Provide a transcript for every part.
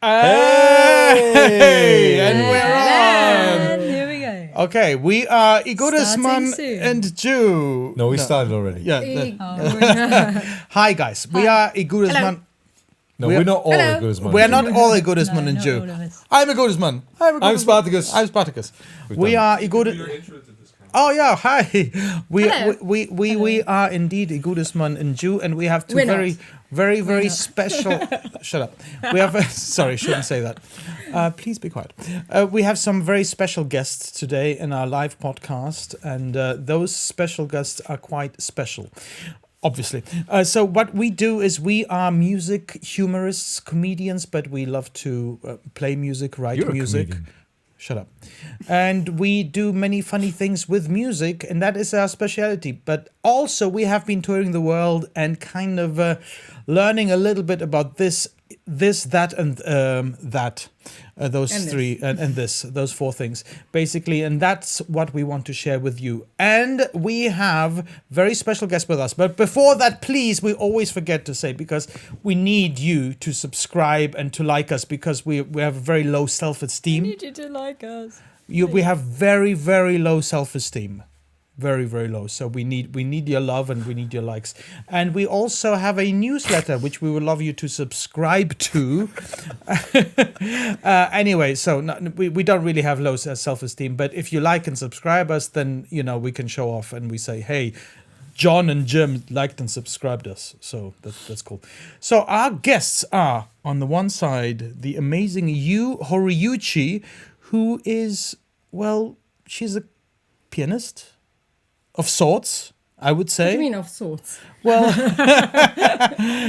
Hey! And we're on! And here we go. Okay, we are Igudesman Starting soon. and Joo. No, we started already. Yeah. Hi, guys. We Hi. are Igudesman. No, We we're are- not all Hello. Igudesman. We're not all Igudesman No, and not Joo. all of us. I'm Igudesman. I'm Spartacus. I'm Spartacus. We've We done are Igudesman. Oh yeah, hi. Hello. We are indeed Igudesman and Joo, and we have two We're very, not. very, very special. Shut up. We have sorry, shouldn't say that. Please be quiet. We have some very special guests today in our live podcast, and those special guests are quite special. Obviously. So what we do is we are music humorists, comedians, but we love to play music, write You're a music. comedian. Shut up. And we do many funny things with music, and that is our specialty. But also we have been touring the world and kind of learning a little bit about this, that, and that. Those And three and those four things basically, and that's what we want to share with you. And we have very special guests with us, but before that, please, we always forget to say, because we need you to subscribe and to like us, because we have very low self-esteem. I need you to like us. We have very, very low self-esteem. Very, very low. So we need your love and we need your likes. And we also have a newsletter which we would love you to subscribe to. Anyway, so we don't really have low self-esteem, but if you like and subscribe us, then we can show off and we say, hey, John and Jim liked and subscribed us. So that's cool. So our guests are, on the one side, the amazing Horiuchi, who is, well, she's a pianist of sorts, I would say. What do you mean of sorts? Well,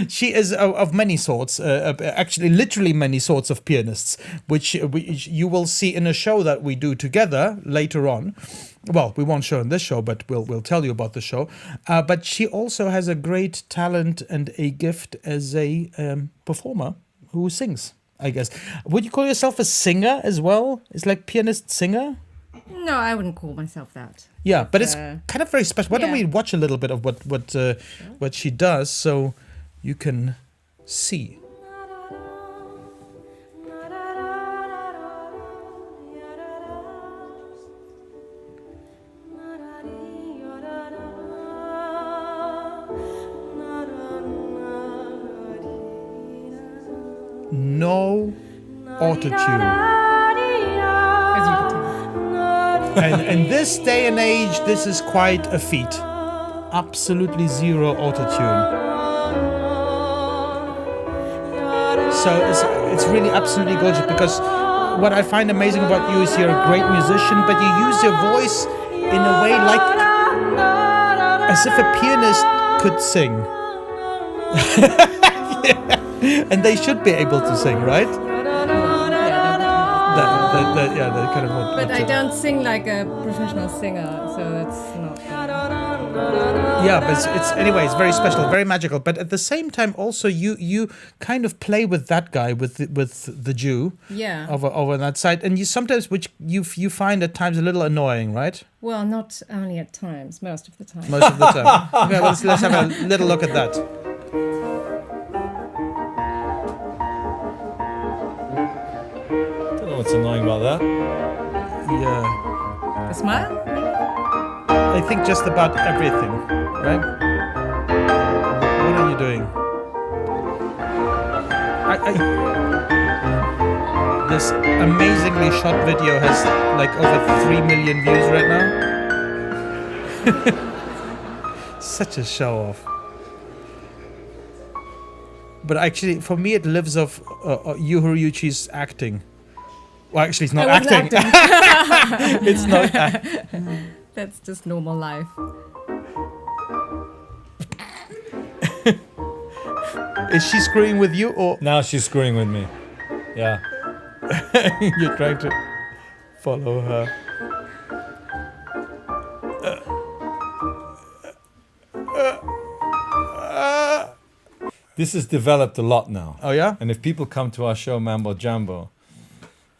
she is of many sorts, actually literally many sorts of pianists, which you will see in a show that we do together later on. Well, we won't show in this show, but we'll tell you about the show. But she also has a great talent and a gift as a performer who sings, I guess. Would you call yourself a singer as well? It's like pianist singer? No, I wouldn't call myself that. Yeah, but it's kind of very special. Why don't we yeah. watch a little bit of what she does so you can see? No autotune. As you can tell. And in this day and age, this is quite a feat. Absolutely zero autotune. So it's really absolutely gorgeous, because what I find amazing about you is you're a great musician, but you use your voice in a way like as if a pianist could sing. And they should be able to sing, right? Yeah, That kind of. but I don't sing like a professional singer, so that's not. Yeah, but it's anyway, it's very special, very magical. But at the same time, also you kind of play with that guy, with the Jew, Yeah. over on that side, and you sometimes, which you find at times a little annoying, right? Well, not only at times, most of the time. Most of the time. Okay, well, let's have a little look at that. Don't know what's annoying about that. Yeah, The smile? I think just about everything, right? What are you doing? This amazingly shot video has like over 3 million views right now. Such a show off. But actually, for me, it lives off Yu Horiuchi's acting. Well, actually, it's not I wasn't acting. It's not. That's just normal life. Is she screwing with you, or Now she's screwing with me. Yeah. you're trying to follow her? This has developed a lot now. Oh yeah. And if people come to our show, Mambo Jambo,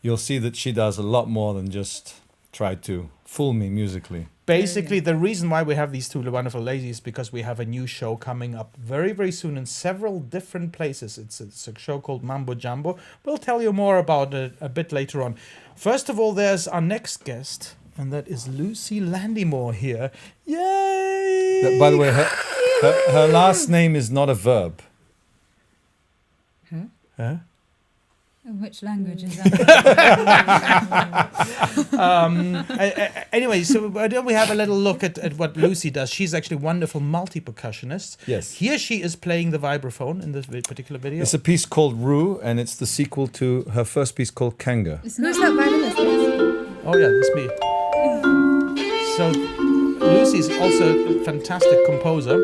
you'll see that she does a lot more than just try to fool me musically. Basically, the reason why we have these two wonderful ladies is because we have a new show coming up very, very soon in several different places. It's a show called Mambo Jambo. We'll tell you more about it a bit later on. First of all, there's our next guest, and that is Lucy Landymore here. Yay! By the way, her last name is not a verb. Huh? In which language is that? Anyway, so why don't we have a little look at what Lucy does? She's actually a wonderful multi-percussionist. Yes. Here she is playing the vibraphone in this particular video. It's a piece called Rue, and it's the sequel to her first piece called Kanga. Who's that violinist? Oh yeah, that's me. So Lucy's also a fantastic composer.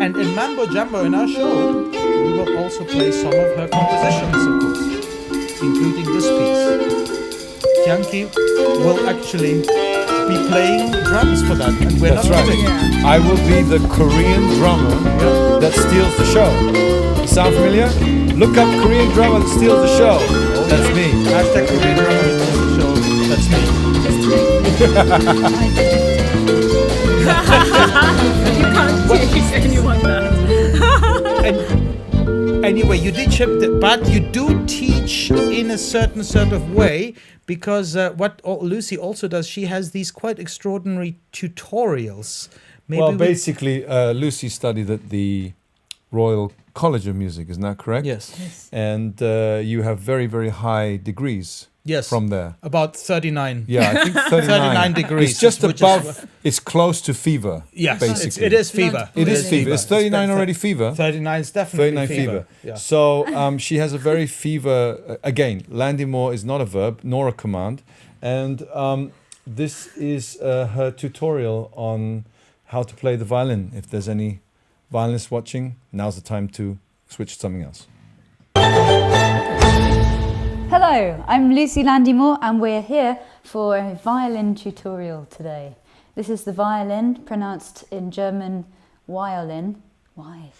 And in Mambo Jambo in our show, we will also play some of her compositions, of course, including this piece. Hyung-ki will actually be playing drums for that, and we're That's not right. kidding. Yeah. I will be the Korean drummer that steals the show. You sound familiar? Look up Korean drummer that steals the show. That's me. Hashtag Korean drummer who steals the show. That's me. You can't teach anyone that. And anyway, you did chip that, but you do teach in a certain sort of way, because Lucy also does, she has these quite extraordinary tutorials. Well, basically, Lucy studied at the Royal College of Music, isn't that correct? Yes. And you have very, very high degrees Yes. from there. About 39. Yeah, I think 39. 39 degrees. It's just which above, it's close to fever. Yes, basically. it is fever. It is Really? fever. Is 39 already fever? 39 is definitely 39 fever. Yeah. So she has a very fever. Again, Landymore is not a verb nor a command. And this is her tutorial on how to play the violin. If there's any violinists watching, now's the time to switch to something else. Hello, I'm Lucy Landymore and we're here for a violin tutorial today. This is the violin, pronounced in German violin. Why?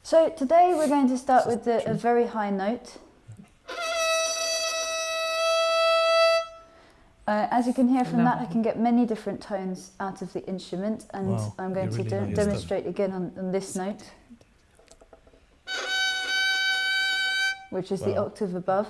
So today we're going to start with a very high note. As you can hear from that, I can get many different tones out of the instrument, and Wow, I'm going you to really know your demonstrate again on this note, which is the octave above.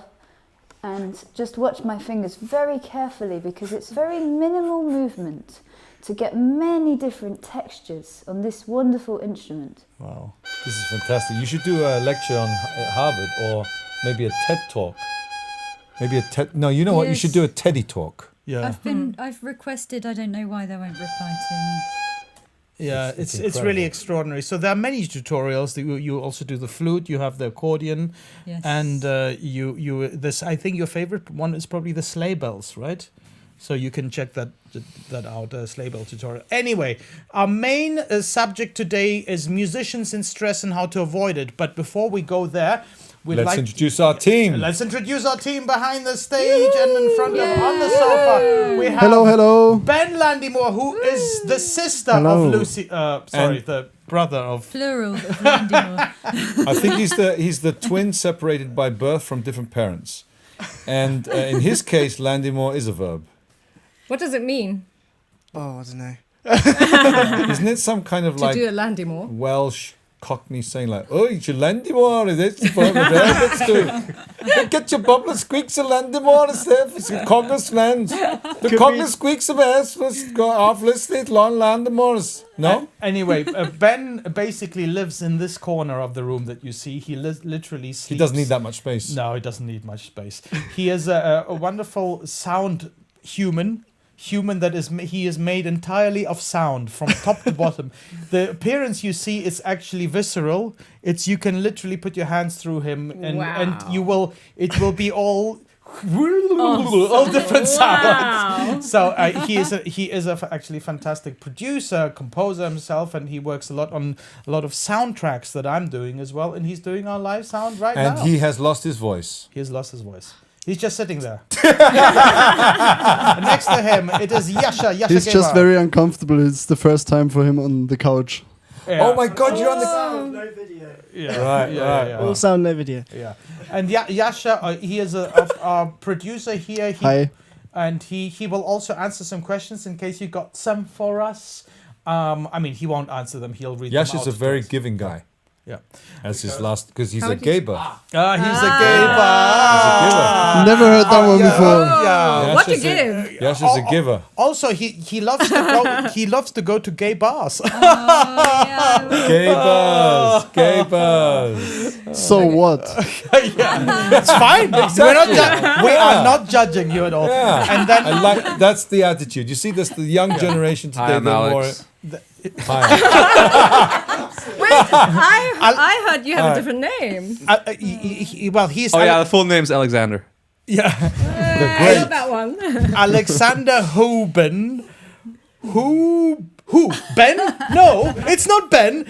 And just watch my fingers very carefully, because it's very minimal movement to get many different textures on this wonderful instrument. Wow. This is fantastic. You should do a lecture on at Harvard, or maybe a TED talk. Maybe a TED. No, you know what? You Yes. should do a TEDdy talk. Yeah. I've requested, I don't know why they won't reply to me. Yeah, It's it's really incredible. extraordinary. So there are many tutorials. You also do the flute. You have the accordion, Yes. and you this. I think your favorite one is probably the sleigh bells, right? So you can check that out. Sleigh bell tutorial. Anyway, our main subject today is musicians in stress and how to avoid it. But before we go there, Let's introduce our team. Let's introduce our team behind the stage and in front of on the sofa. We have Hello. Ben Landymore, who is the sister Hello. of Lucy. Sorry, And- the brother of. Plural of Landymore. I think he's the twin separated by birth from different parents, and in his case, Landymore is a verb. What does it mean Oh, I don't know. Isn't it some kind of to like do a Landymore? Welsh Cockney saying like, "Oh, it's your Landymore, is it? Let's do. Get your bubbler squeaks of Landymore, is there? It's a Congress land. The Congress squeaks of us. Let's go off. Let's let Landymores. No, Anyway, Ben basically lives in this corner of the room that you see. He literally sleeps. he doesn't need that much space. No, he doesn't need much space. He is a wonderful sound human that he is made entirely of sound from top to bottom. The appearance you see is actually visceral. You can literally put your hands through him, and it will be all all different sounds. So he is actually fantastic producer, composer himself, and he works a lot on a lot of soundtracks that I'm doing as well. And he's doing our live sound right now. And he has lost his voice. He has lost his voice. He's just sitting there. Next to him, it is Yasha. He's just very uncomfortable. It's the first time for him on the couch. Yeah. Oh my God, you're on the. No video. Yeah. Right, Yeah. right. Yeah. All sound, no video. Yeah. And Yasha, he is our producer here. Hi. and he will also answer some questions in case you got some for us. I mean, he won't answer them. He'll read them Yash out. is a very to us. giving guy. Yeah. As his last, because he's How a would you- gaber. He's a giver. Never heard that one before. Yeah. What to Yash is a- give? Yash is a giver. Also, he loves to go. He loves to go to gay bars. Gay bars. So what? It's fine. We are not judging you at all. Yeah. And then I like that's the attitude. You see, this the young generation today. I'm they're Alex. Hi. Wait, I heard you have a different name. well, he's Oh yeah, the full name's Alexander. yeah, I love that one. Alexander Huben. Who? Ben? No, it's not Ben.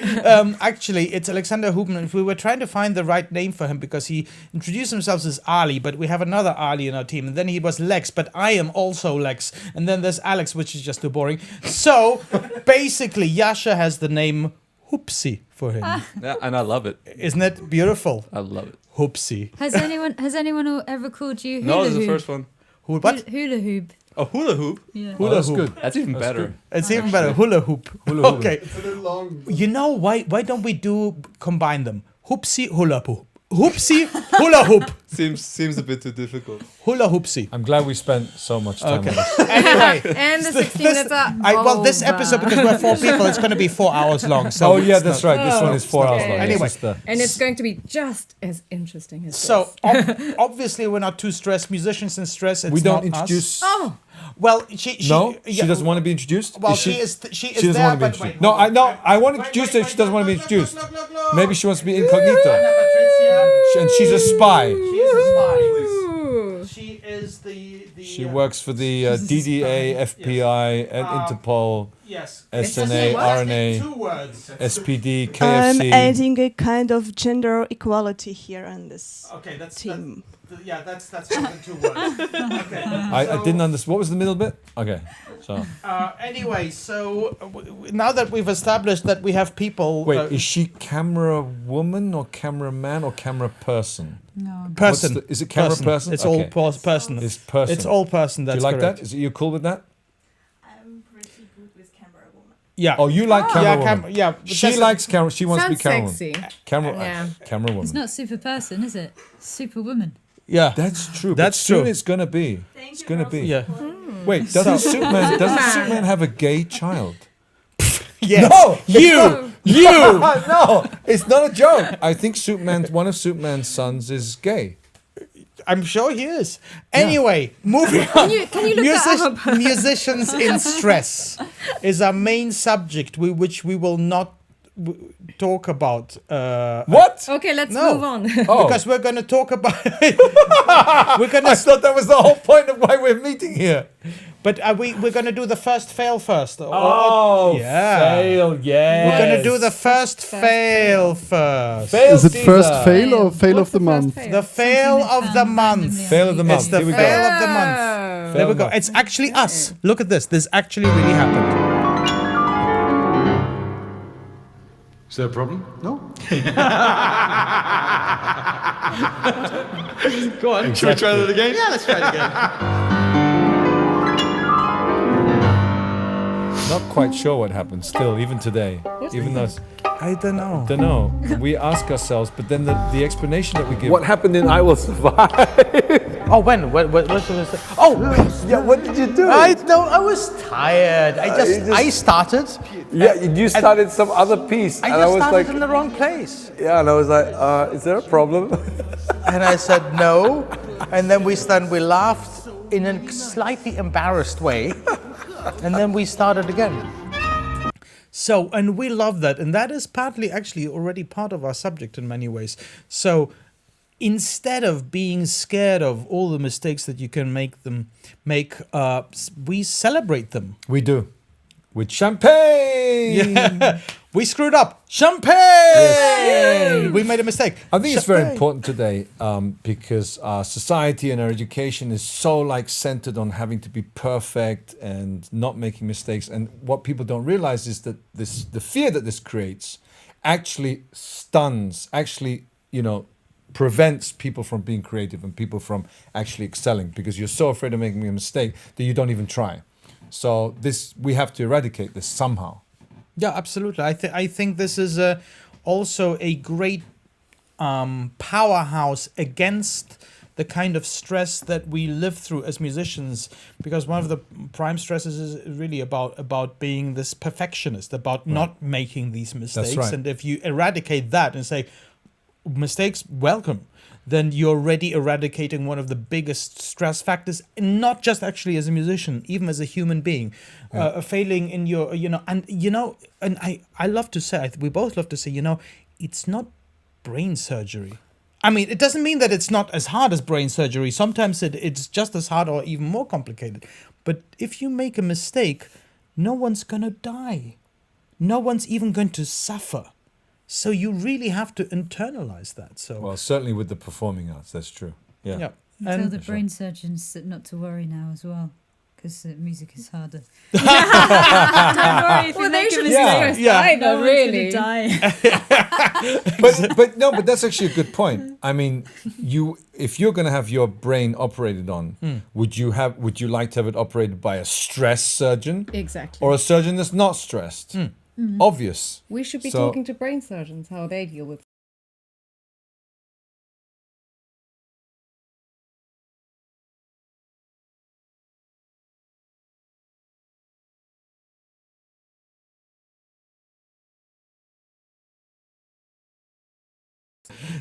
Actually, it's Alexander Huben. If we were trying to find the right name for him because he introduced himself as Ali, but we have another Ali in our team, and then he was Lex, but I am also Lex, and then there's Alex, which is just too boring. So basically, Yasha has the name Hoopsie for him. Yeah, and I love it. Isn't it beautiful? I love it. Hoopsie. Has anyone ever called you hula No, this is the hoop? first one. Who? What? Hula hoop. A hula hoop. Yeah. Oh, that's good. That's even better. It's even better. Hula hoop. Hula hoop. Okay. It's a little long. You know why don't we combine them? Hoopsie hula hoop. Hoopsie hula hoop. Seems a bit too difficult. Hula hoopsie. I'm glad we spent so much time Okay. on this. Anyway. And the 16 minutes are Well, this over. episode, because we're 4 people, it's going to be 4 hours long. So Oh yeah, it's that's not- right. This one is 4 hours long. Anyway. It's just, And it's going to be just as interesting as So this. obviously we're not too stressed. Musicians in stress. It's we don't not us. introduce. Oh, Well, she No, yeah, she doesn't want to be introduced. Well, Is she is She there, doesn't want to be but introduced. wait, No, hold on. I want to introduce her. She doesn't want to be introduced. Maybe she wants to be incognito. And she's a spy. She is a spy. Ooh. She is the She works for the DDA, FBI, and Interpol, yes. SNA, what? RNA, 2 words. SPD, I'm KFC. adding a kind of gender equality here on this Okay, that's team. that's more than 2 words. Okay. I didn't understand. What was the middle bit? Okay, so Anyway, so now that we've established that we have people. wait, is she camera woman or cameraman or camera person? No. person? What's is it camera person? It's Okay. all person. It's person. It's all person. Do That's you like correct. that? Is it you cool with that? I'm pretty good with camera woman. Yeah. Oh, you like camera woman. yeah. She likes camera. She wants to be Sounds camera sexy. woman. Camera, Yeah. camera woman. It's not super person, is it? Superwoman. Yeah. That's true. That's but soon true. it's gonna be. It's gonna be. Yeah. Wait, doesn't Superman have a gay child? Yes. No, You. no, it's not a joke. I think one of Superman's sons is gay. I'm sure he is. Anyway, moving on. Can you look that up? Musicians in stress is our main subject, which we will not talk about. What? Okay, let's No. move on. Oh, Because we're going to talk about. we're going I to. thought that was the whole point of why we're meeting here. But we're going to do the first fail first. yeah. fail, yeah. We're going to do the first fail first. fail. Is it first Caesar. fail or fail What's of the first month? fail? The fail of the month. Fail of the month. It's the Here we go. fail of the month. Oh. There we go. month. It's actually us. Look at this. This actually really happened. Is there a problem? No. Go on. Should we try that again? Yeah, let's try it again. Not quite sure what happened still, even today. Even though I don't know. don't know. We ask ourselves, but then the explanation that we give. What happened in I Will Survive? Oh, when? What was it? Oh, Yeah, what did you do? I was tired. I started. Yeah, you started some other piece, I and just I was started like, in the wrong place. yeah, and I was like, is there a problem? And I said no. And then we laughed in a slightly embarrassed way. And then we started again. So, and we love that. And that is partly actually already part of our subject in many ways. So, instead of being scared of all the mistakes that you can make, we celebrate them. We do. With champagne! Yeah. We screwed up. Champagne! We made a mistake. I think it's very Champagne. important today because our society and our education is so centered on having to be perfect and not making mistakes. And what people don't realize is that the fear that this creates actually stuns, prevents people from being creative and people from actually excelling, because you're so afraid of making a mistake that you don't even try. So we have to eradicate this somehow. Yeah, absolutely. I think this is also a great powerhouse against the kind of stress that we live through as musicians, because one of the prime stresses is really about being this perfectionist, about not making these mistakes. That's right. And if you eradicate that and say, mistakes, welcome, then you're already eradicating one of the biggest stress factors, not just actually as a musician, even as a human being. Failing in your, and I love to say, we both love to say, it's not brain surgery. I mean, it doesn't mean that it's not as hard as brain surgery. Sometimes it's just as hard or even more complicated. But if you make a mistake, no one's going to die. No one's even going to suffer. So you really have to internalize that. So Well, certainly with the performing arts, that's true. Yeah. Tell And the brain surgeons that not to worry now as well, because music is harder. Don't worry if you make a mistake. Yeah. Either, really. Die. But that's actually a good point. I mean, if you're going to have your brain operated on, would you like to have it operated by a stress surgeon Exactly. or a surgeon that's not stressed? Obvious. We should be So- talking to brain surgeons, how they deal with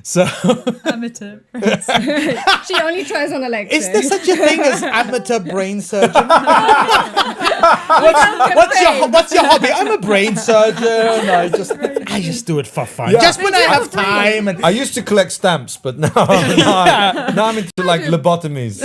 so Amateur. She only tries on a lecture. is there such a thing as amateur brain surgeon? What's your hobby? I'm a brain surgeon. I just do it for fun. Yeah. Just when I have time. And I used to collect stamps, but now I'm into like lobotomies.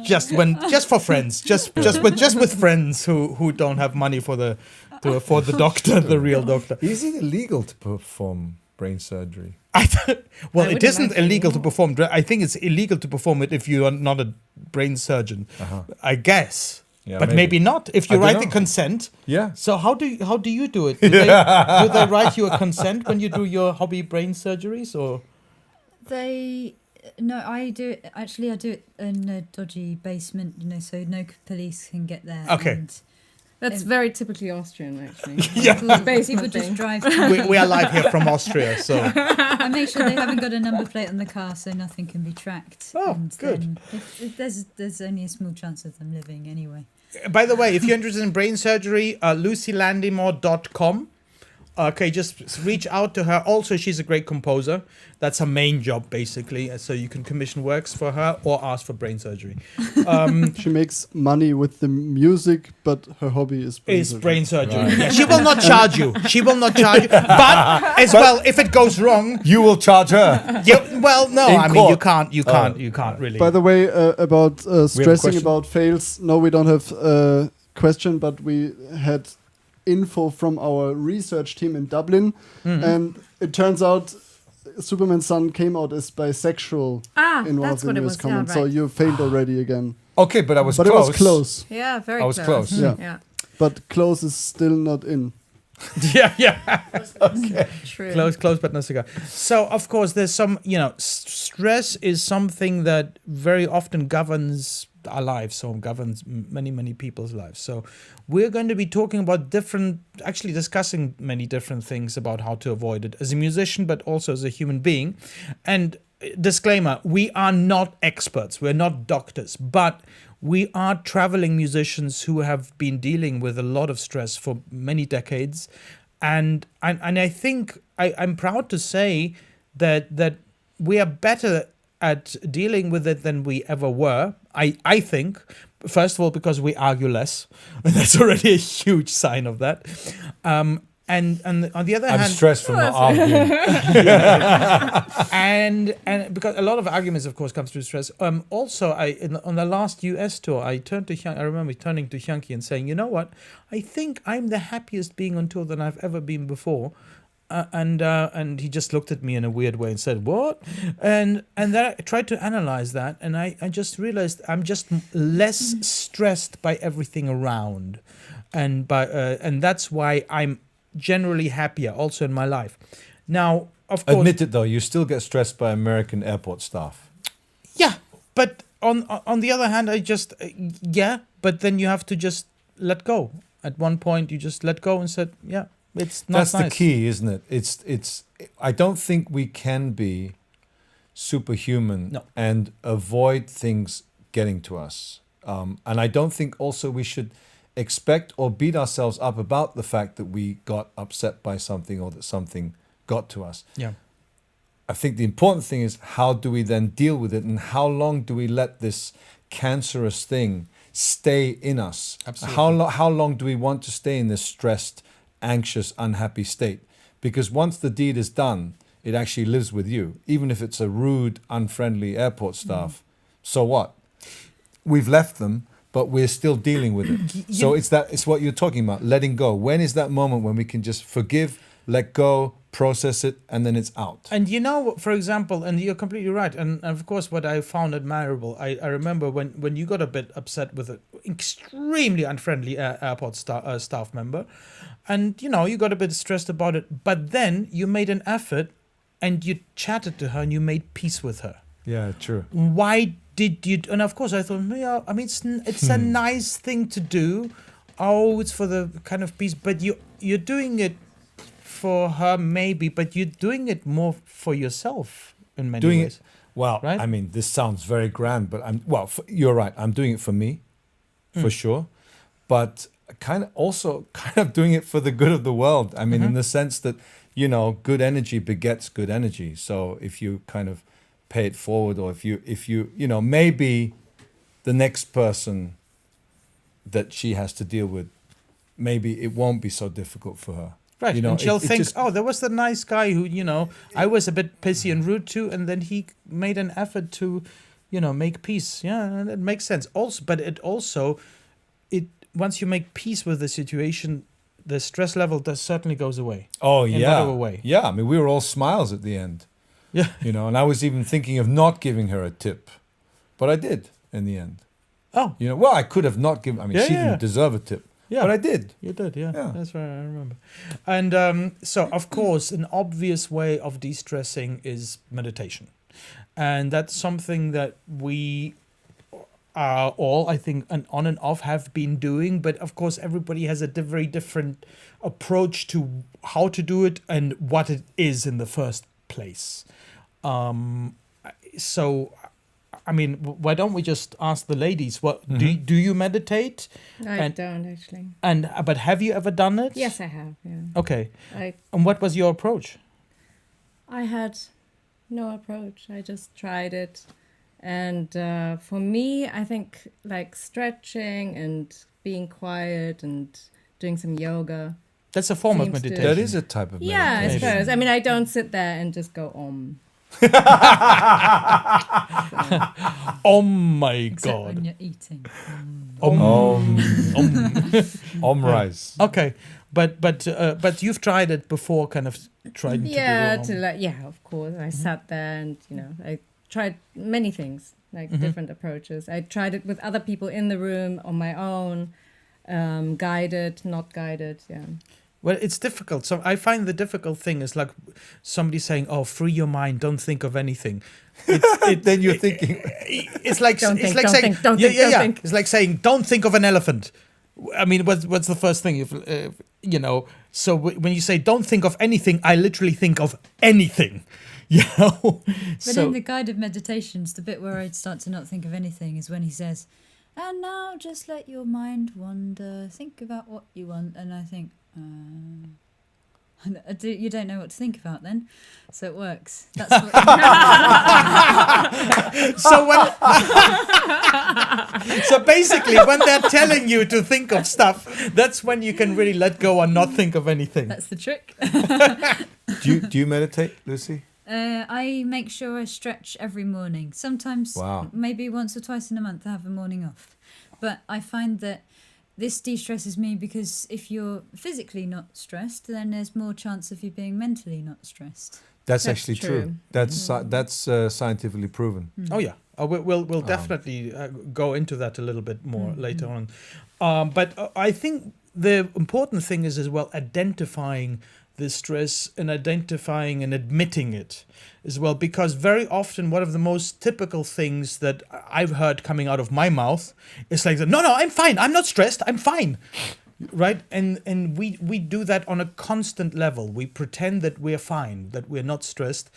just for friends. Just with friends who don't have money to afford the doctor, the real doctor. Is it illegal to perform brain surgery? It would isn't imagine, illegal to perform. I think it's illegal to perform it if you are not a brain surgeon. I guess. Yeah, but maybe not. If you I don't write the know. consent. Yeah. So how do you do it? Do they write you a consent when you do your hobby brain surgeries, or? No, I do it. Actually, I do it in a dodgy basement, so no police can get there. Okay. And That's very typically Austrian, actually. people just drive. We are live here from Austria, so I make sure they haven't got a number plate on the car, so nothing can be tracked. Oh, And good. then if there's only a small chance of them living anyway. By the way, if you're interested in brain surgery, LucyLandymore.com. Okay, just reach out to her. Also, she's a great composer. That's her main job, basically. So you can commission works for her or ask for brain surgery. She makes money with the music, but her hobby is brain surgery. Brain surgery. Yeah, she will not charge you. But as well, if it goes wrong, You will charge her. no. In I mean, you court. can't really. By the way, about stressing question? about fails, no, we don't have a question, but we had info from our research team in Dublin, and it turns out Superman's son came out as bisexual in one of that's the what it newest was. Yeah, comments. So right. you failed already again. Okay, but I was But close. it was close. Yeah, very I was close. Yeah. Yeah, But close is still not in. yeah. true. Close, but no cigar. So, of course, there's some, stress is something that very often governs our lives, so governs many people's lives. So we're going to be talking about discussing many different things about how to avoid it as a musician, but also as a human being. And disclaimer, we are not experts, we're not doctors, but we are traveling musicians who have been dealing with a lot of stress for many decades. And I think I'm proud to say that we are better at dealing with it than we ever were. I think, first of all, because we argue less, and that's already a huge sign of that. And on the other I'm hand, stressed from not arguing. and because a lot of arguments, of course, comes through stress. Also, on the last US tour, I remember turning to Hyung-ki and saying, you know what? I think I'm the happiest being on tour than I've ever been before. And he just looked at me in a weird way and said, what? And then I tried to analyze that, and I just realized I'm just less stressed by everything around. And that's why I'm generally happier also in my life. Now, of course, Admit it though, you still get stressed by American airport staff. yeah. But on the other hand, I just but then you have to just let go. At one point, you just let go and said, yeah, it's not That's nice. the key, isn't it? It's. I don't think we can be superhuman No. and avoid things getting to us. And I don't think also we should expect or beat ourselves up about the fact that we got upset by something or that something got to us. Yeah. I think the important thing is how do we then deal with it and how long do we let this cancerous thing stay in us? Absolutely. How long do we want to stay in this stressed, anxious, unhappy state? Because once the deed is done, it actually lives with you. Even if it's a rude, unfriendly airport staff, so what? We've left them, but we're still dealing with it. So it's what you're talking about, letting go. When is that moment when we can just forgive, let go, process it, and then it's out? And for example, and you're completely right. And of course, what I found admirable, I remember when you got a bit upset with an extremely unfriendly airport staff member, and you got a bit stressed about it, but then you made an effort and you chatted to her and you made peace with her. Yeah, true. Why did you? And of course, I thought, yeah, I mean, it's a nice thing to do. Oh, it's for the kind of peace, but you're doing it for her maybe, but you're doing it more for yourself in many ways. Well, right? I mean, this sounds very grand, but you're right. I'm doing it for me, for sure, but kind of doing it for the good of the world. I mean, in the sense that good energy begets good energy. So if you kind of pay it forward, or if you maybe the next person that she has to deal with, maybe it won't be so difficult for her. Right, and she'll think, there was the nice guy who, I was a bit pissy and rude to, and then he made an effort to, make peace. Yeah, and it makes sense. Also, but once you make peace with the situation, the stress level certainly goes away. Oh, in yeah. whatever way. Yeah, I mean, we were all smiles at the end. Yeah. And I was even thinking of not giving her a tip, but I did in the end. Oh. Well, I could have not given, she didn't deserve a tip. Yeah. But I did. You did, yeah. That's right, I remember. And so, of course, an obvious way of de-stressing is meditation. And that's something that we are all, I think, on and off have been doing. But, of course, everybody has a very different approach to how to do it and what it is in the first place. So, I mean, why don't we just ask the ladies? What do you meditate? I don't actually. But have you ever done it? Yes, I have. Yeah. Okay. And what was your approach? I had no approach. I just tried it, and for me, I think like stretching and being quiet and doing some yoga. That's a form of seems to- meditation. That is a type of meditation. Yeah, I suppose. I mean, I don't sit there and just go om. Oh my Except God. when you're eating. Rice. Okay, but you've tried it before, kind of trying to do of course. I sat there and I tried many things, like different approaches. I tried it with other people in the room, on my own, guided, not guided. Yeah. Well, it's difficult. So I find the difficult thing is like somebody saying, "Oh, free your mind, don't think of anything." Then you're thinking, it's like Don't it's think, like don't saying, think, don't think, don't think. It's like saying, "Don't think of an elephant." I mean, what's the first thing? So when you say, "Don't think of anything," I literally think of anything. But in the guided meditations, the bit where I'd start to not think of anything is when he says, "And now just let your mind wander, think about what you want," and I think. You don't know what to think about then, so it works. That's what so basically, when they're telling you to think of stuff, that's when you can really let go and not think of anything. That's the trick. do you meditate, Lucy? I make sure I stretch every morning. Sometimes, maybe once or twice in a month, I have a morning off. But I find that this de-stresses me because if you're physically not stressed, then there's more chance of you being mentally not stressed. That's actually true. That's scientifically proven. Oh yeah, we'll definitely go into that a little bit more later on. But I think the important thing is as well identifying this stress and identifying and admitting it as well. Because very often one of the most typical things that I've heard coming out of my mouth is like, no, I'm fine. I'm not stressed. I'm fine. Right? And we do that on a constant level. We pretend that we're fine, that we're not stressed,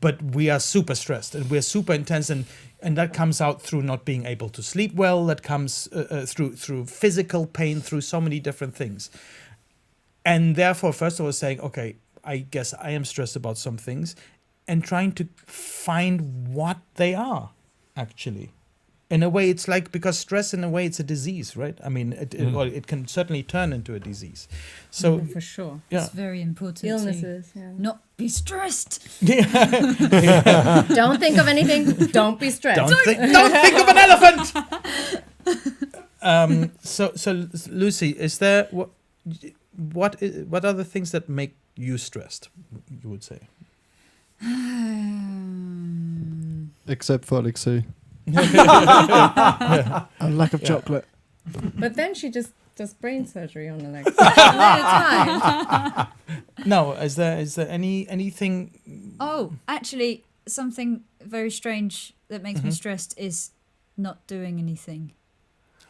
but we are super stressed and we're super intense, and that comes out through not being able to sleep well. That comes through physical pain, through so many different things. And therefore, first of all, saying, okay, I guess I am stressed about some things, and trying to find what they are, actually. In a way, it's like, because stress, in a way, it's a disease, right? I mean, it can certainly turn into a disease. So For sure. yeah. It's very important Illnesses, to yeah. not be stressed. Don't think of anything. Don't be stressed. Don't think of an elephant. So Lucy, is there what are the things that make you stressed? You would say. Except for Alexei. A lack of chocolate. But then she just does brain surgery on Alexa. And then it's fine. No, is there anything? Oh, actually, something very strange that makes me stressed is not doing anything.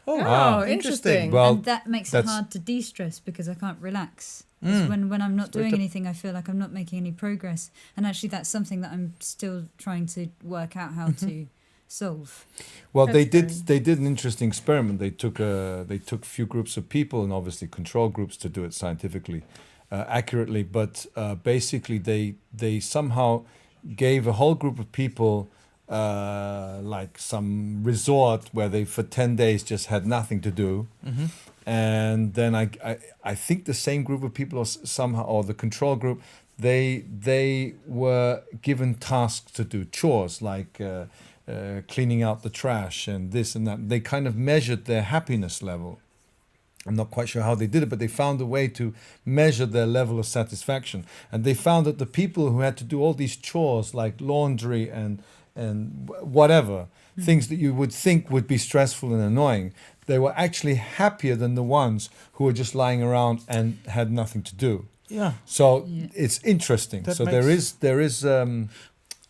Oh, interesting. Well, And that makes it that's- hard to de-stress because I can't relax. It's when I'm not doing anything, I feel like I'm not making any progress. And actually, that's something that I'm still trying to work out how to solve. Well, they That's did an interesting experiment. They took a few groups of people and obviously control groups to do it scientifically, accurately. But basically, they somehow gave a whole group of people like some resort where they for 10 days just had nothing to do. And then I think the same group of people or the control group, they were given tasks to do, chores like cleaning out the trash and this and that. They kind of measured their happiness level. I'm not quite sure how they did it, but they found a way to measure their level of satisfaction. And they found that the people who had to do all these chores like laundry and whatever, things that you would think would be stressful and annoying, they were actually happier than the ones who were just lying around and had nothing to do. Yeah. So it's interesting. That So makes- there is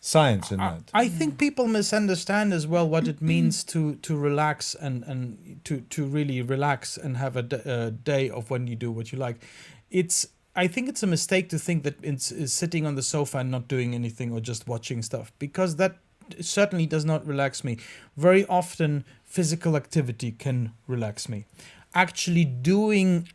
science in that. I think people misunderstand as well what it means to relax and to really relax and have a day of when you do what you like. I think it's a mistake to think that it's sitting on the sofa and not doing anything or just watching stuff, because that certainly does not relax me. Very often, physical activity can relax me. Actually doing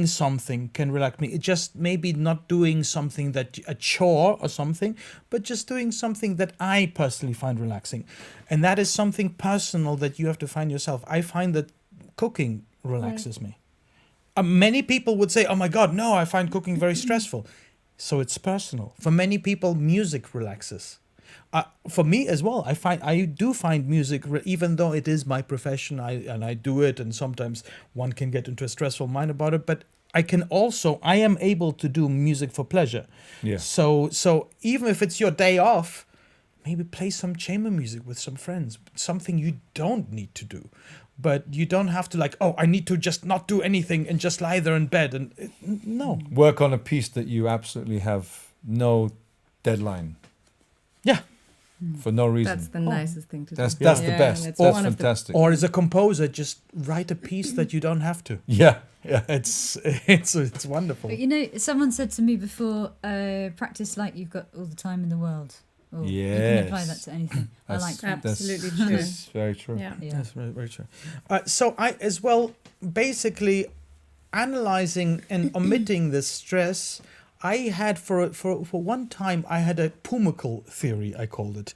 something can relax me. It just maybe not doing something a chore or something, but just doing something that I personally find relaxing. And that is something personal that you have to find yourself. I find that cooking relaxes me. Many people would say, oh my God, no, I find cooking very stressful. So it's personal. For many people, music relaxes. For me as well, I do find music, even though it is my profession, I do it, and sometimes one can get into a stressful mind about it. But I am able to do music for pleasure. Yeah. So even if it's your day off, maybe play some chamber music with some friends. Something you don't need to do, but you don't have to I need to just not do anything and just lie there in bed no. Work on a piece that you absolutely have no deadline. Yeah. For no reason. That's the nicest thing to do. That's the best. That's That's one of the- fantastic. Or as a composer, just write a piece that you don't have to. Yeah. It's wonderful. But you know, someone said to me before, practice like you've got all the time in the world. Or you can apply that to anything. I like that. Absolutely true. That's very true. Yeah. That's very, very true. So I as well, basically, analyzing and omitting the stress, I had for one time I had a pumuckl theory, I called it.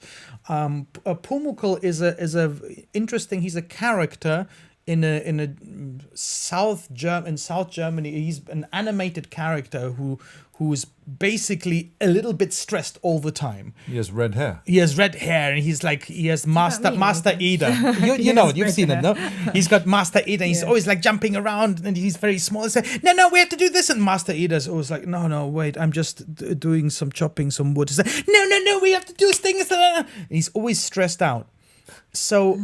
A pumuckl is a interesting. He's a character in South Germany. He's an animated character who is basically a little bit stressed all the time. He has red hair. He has red hair, and he has Master Eder. You know it, you've seen it, no? He's got Master Eder. He's always like jumping around, and he's very small. He says, no, we have to do this. And Master Eder's always like, no, wait, I'm just doing some chopping some wood. He's like, no, we have to do things. And he's always stressed out. So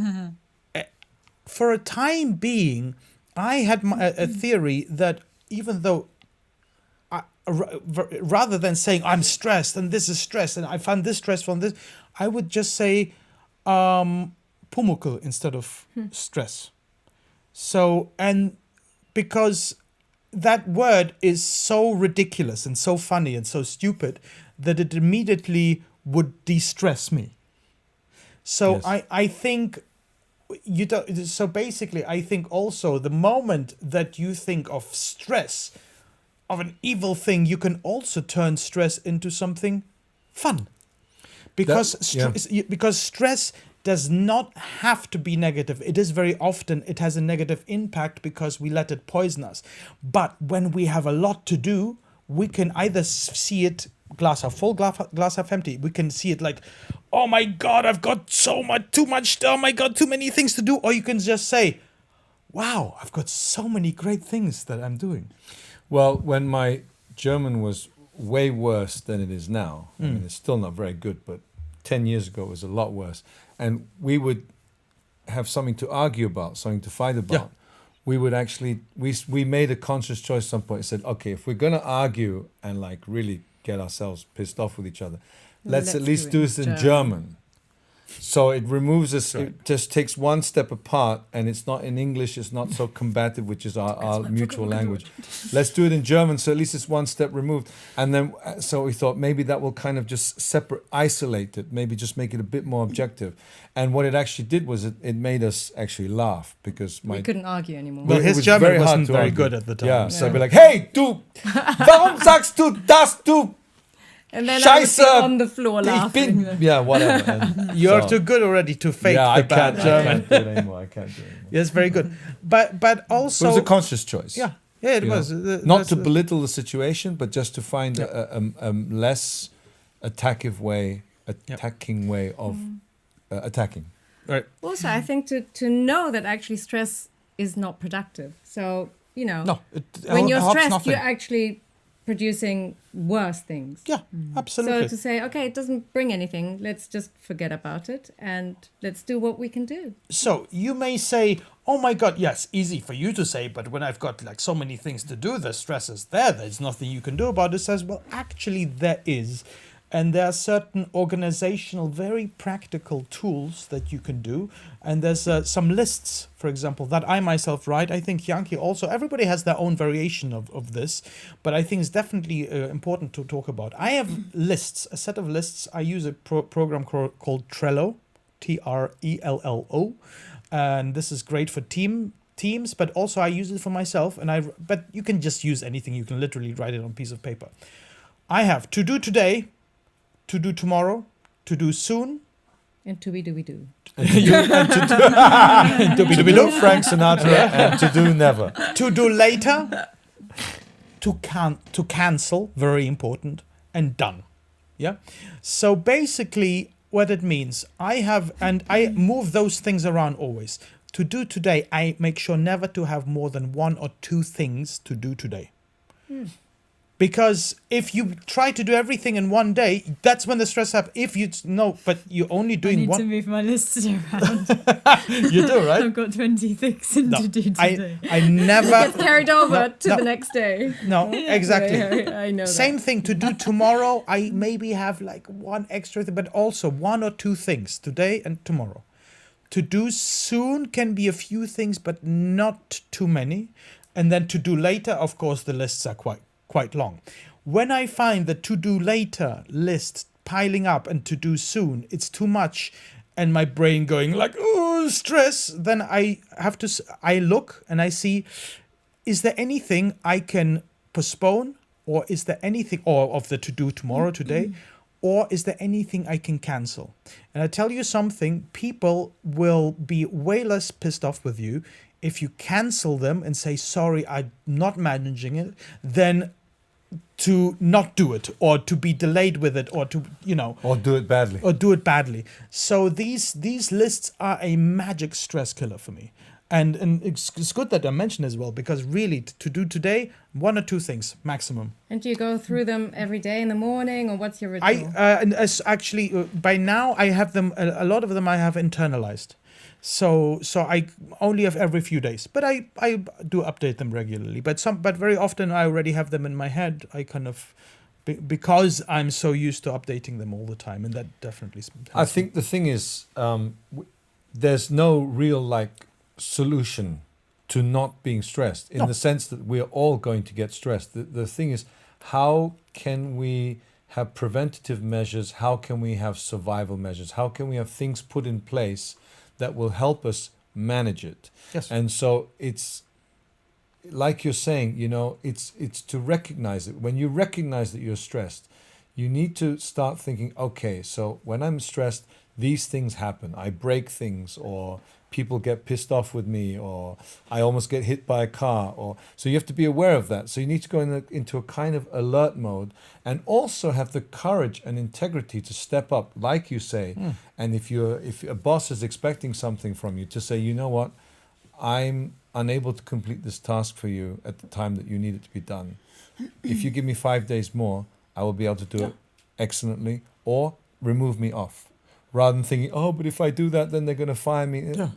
for a time being, I had a theory that even though rather than saying I'm stressed and this is stress and I find this stress from this, I would just say pumukul instead of stress. So, and because that word is so ridiculous and so funny and so stupid that it immediately would de-stress me. So Yes. I think you don't. So basically, I think also the moment that you think of stress, of an evil thing, you can also turn stress into something fun, because because stress does not have to be negative. It is very often, it has a negative impact because we let it poison us. But when we have a lot to do, we can either see it glass half full, glass half empty. We can see it like, oh my God, I've got too much, oh my God, too many things to do. Or you can just say, wow, I've got so many great things that I'm doing. Well, when my German was way worse than it is now, I mean, it's still not very good, but 10 years ago it was a lot worse. And we would have something to argue about, something to fight about. Yeah. We would actually, we made a conscious choice at some point. I said, okay, if we're going to argue and like really get ourselves pissed off with each other, let's at least do it in German. So it removes us, it just takes one step apart, and it's not in English, it's not so combative, which is our mutual language. Let's do it in German, so at least it's one step removed. And then, so we thought maybe that will kind of just isolate it, maybe just make it a bit more objective. And what it actually did was it made us actually laugh, because We couldn't argue anymore. Well, it his was German very hard wasn't to very argue. good at the time. Yeah, so I'd be like, hey, du, warum sagst du das, du? And then I would be Scheiße, on the floor Ich laughing. bin, yeah, whatever. And You're so- too good already to fake yeah, the bad German. I can't do it anymore. I can't do it anymore. Yes, very good. But also, It was a conscious choice. yeah, it you know. was. Not to belittle the situation, but just to find a less attacking way of attacking. Right. Also, I think to know that actually stress is not productive. So, you know, No, when you're helps stressed, nothing. you're actually producing worse things. Yeah, absolutely. So to say, okay, it doesn't bring anything, let's just forget about it and let's do what we can do. So you may say, oh my God, yes, easy for you to say, but when I've got like so many things to do, the stress is there's nothing you can do about it. Says, well, actually there is. And there are certain organizational, very practical tools that you can do. And there's some lists, for example, that I myself write. I think Hyung-ki also, everybody has their own variation of this, but I think it's definitely important to talk about. I have lists, a set of lists. I use a program called Trello, Trello. And this is great for teams, but also I use it for myself. But you can just use anything. You can literally write it on a piece of paper. I have to do today, to do tomorrow, to do soon. And to be do. To do Frank Sinatra and to do never. To do later, to cancel, very important, and done. Yeah. So basically what it means, I move those things around always. To do today, I make sure never to have more than 1 or 2 things to do today. Because if you try to do everything in one day, that's when the stress happens. If you know, but you're only doing one. move my lists around. You do, right? I've got 20 things to do today. I never Gets carried over to no. the next day. No, exactly. Yeah, I know that. Same thing to do tomorrow. I maybe have like 1 extra thing, but also 1 or 2 things today and tomorrow. To do soon can be a few things, but not too many. And then to do later, of course, the lists are quite long. When I find the to do later list piling up and to do soon, it's too much, and my brain going like, oh, stress, then I look and I see, is there anything I can postpone, or is there anything, or of the to do tomorrow, today, or is there anything I can cancel? And I tell you something, people will be way less pissed off with you if you cancel them and say, sorry, I'm not managing it, than to not do it, or to be delayed with it, or to, Or do it badly. So these lists are a magic stress killer for me. And it's good that I mentioned as well, because really to do today, 1 or 2 things maximum. And do you go through them every day in the morning, or what's your ritual? And as actually by now I have them. A lot of them I have internalized. So I only have every few days, but I do update them regularly. But very often I already have them in my head. I kind of because I'm so used to updating them all the time, and that definitely helps. I think the thing is, there's no real solution to not being stressed, in the sense that we're all going to get stressed. The thing is, how can we have preventative measures? How can we have survival measures? How can we have things put in place that will help us manage it? Yes. And so it's like you're saying, it's to recognize it. When you recognize that you're stressed, you need to start thinking, okay, so when I'm stressed, these things happen. I break things, or people get pissed off with me, or I almost get hit by a car. So you have to be aware of that. So you need to go into a kind of alert mode, and also have the courage and integrity to step up, like you say. And if a boss is expecting something from you, to say, you know what, I'm unable to complete this task for you at the time that you need it to be done. If you give me 5 days more, I will be able to do it excellently, or remove me off. Rather than thinking, oh, but if I do that, then they're going to fire me. Yeah.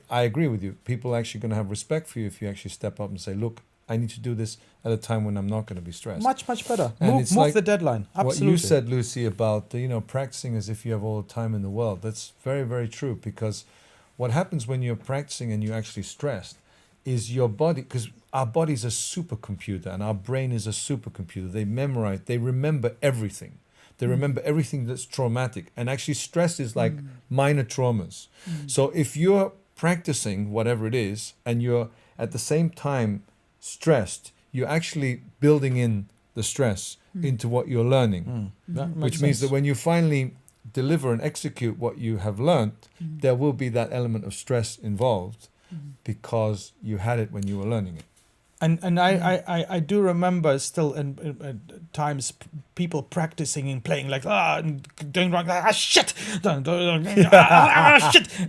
I agree with you. People are actually going to have respect for you if you actually step up and say, look, I need to do this at a time when I'm not going to be stressed. Much better. And Move it's like the deadline. Absolutely. What you said, Lucy, about practicing as if you have all the time in the world. That's very, very true, because what happens when you're practicing and you're actually stressed is your body, because our body's a supercomputer and our brain is a supercomputer. They remember everything. They remember everything that's traumatic. And actually stress is like minor traumas. So if you're practicing whatever it is, and you're at the same time stressed, you're actually building in the stress into what you're learning. Which means that when you finally deliver and execute what you have learned, there will be that element of stress involved, because you had it when you were learning it. And I do remember still in times people practicing and playing and doing wrong, shit, shit,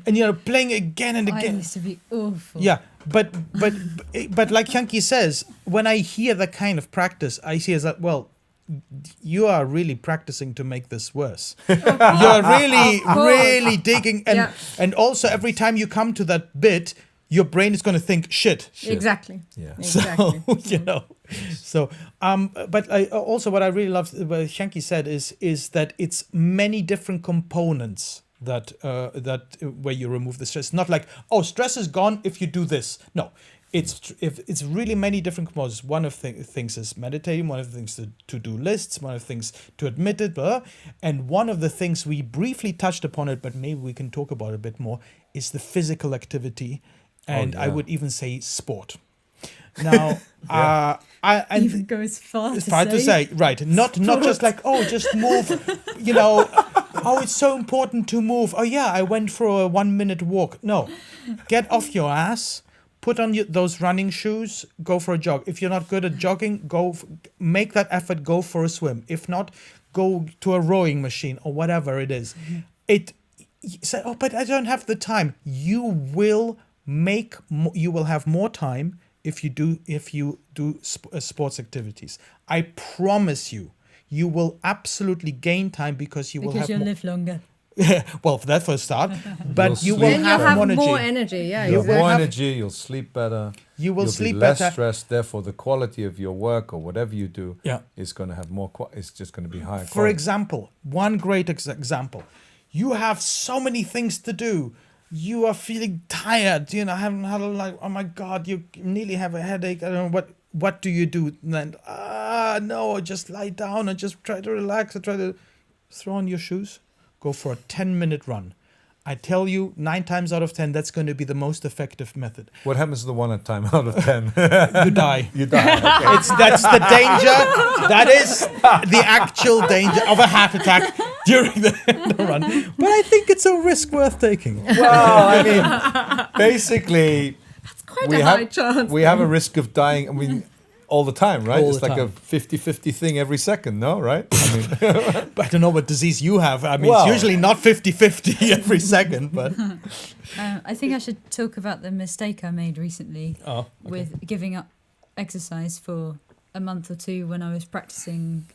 and playing again and I again. used to be awful. Yeah, but like Hyung-ki says, when I hear that kind of practice, I see as that, well, you are really practicing to make this worse. You're really digging, and also every time you come to that bit, your brain is going to think shit. Exactly. Yeah. Exactly. So, but also what I really love what Hyung-ki said is that it's many different components that where you remove the stress. Not like, oh, stress is gone if you do this. No, it's really many different components. One of the things is meditating. One of the things to do lists. One of the things to admit it. And one of the things we briefly touched upon it, but maybe we can talk about it a bit more, is the physical activity. And I would even say sport. Now, I even goes far to say, right? Not just like, oh, just move. Oh, it's so important to move. Oh yeah, I went for a 1 minute walk. No, get off your ass. Put on those running shoes. Go for a jog. If you're not good at jogging, make that effort. Go for a swim. If not, go to a rowing machine or whatever it is. Say, oh, but I don't have the time. You will have more time if you do sports activities. I promise you will absolutely gain time because you'll live longer. Well, for that for a start, but you will Then have, you'll have more energy. more energy. Yeah, You have exactly. more energy, you'll sleep better. You'll sleep be less better. stressed. Therefore, the quality of your work or whatever you do is going to have more. It's just going to be higher. For example, one great example: you have so many things to do. You are feeling tired. Haven't had oh my God, you nearly have a headache. I don't know what do you do then? No, just lie down and just try to relax and try to throw on your shoes. Go for a 10-minute run. I tell you, 9 times out of 10, that's going to be the most effective method. What happens to the 1 time out of 10? You die. You die. Okay. That's the danger. That is the actual danger of a heart attack during the run. But I think it's a risk worth taking. Well, I mean, basically, Quite a high chance. we have a risk of dying. I mean, all the time, right? All It's the like a time. 50-50 thing every second, no? Right? I mean, I don't know what disease you have. I mean, Well- it's usually not 50-50 every second, but I think I should talk about the mistake I made recently with giving up exercise for a month or two when I was practicing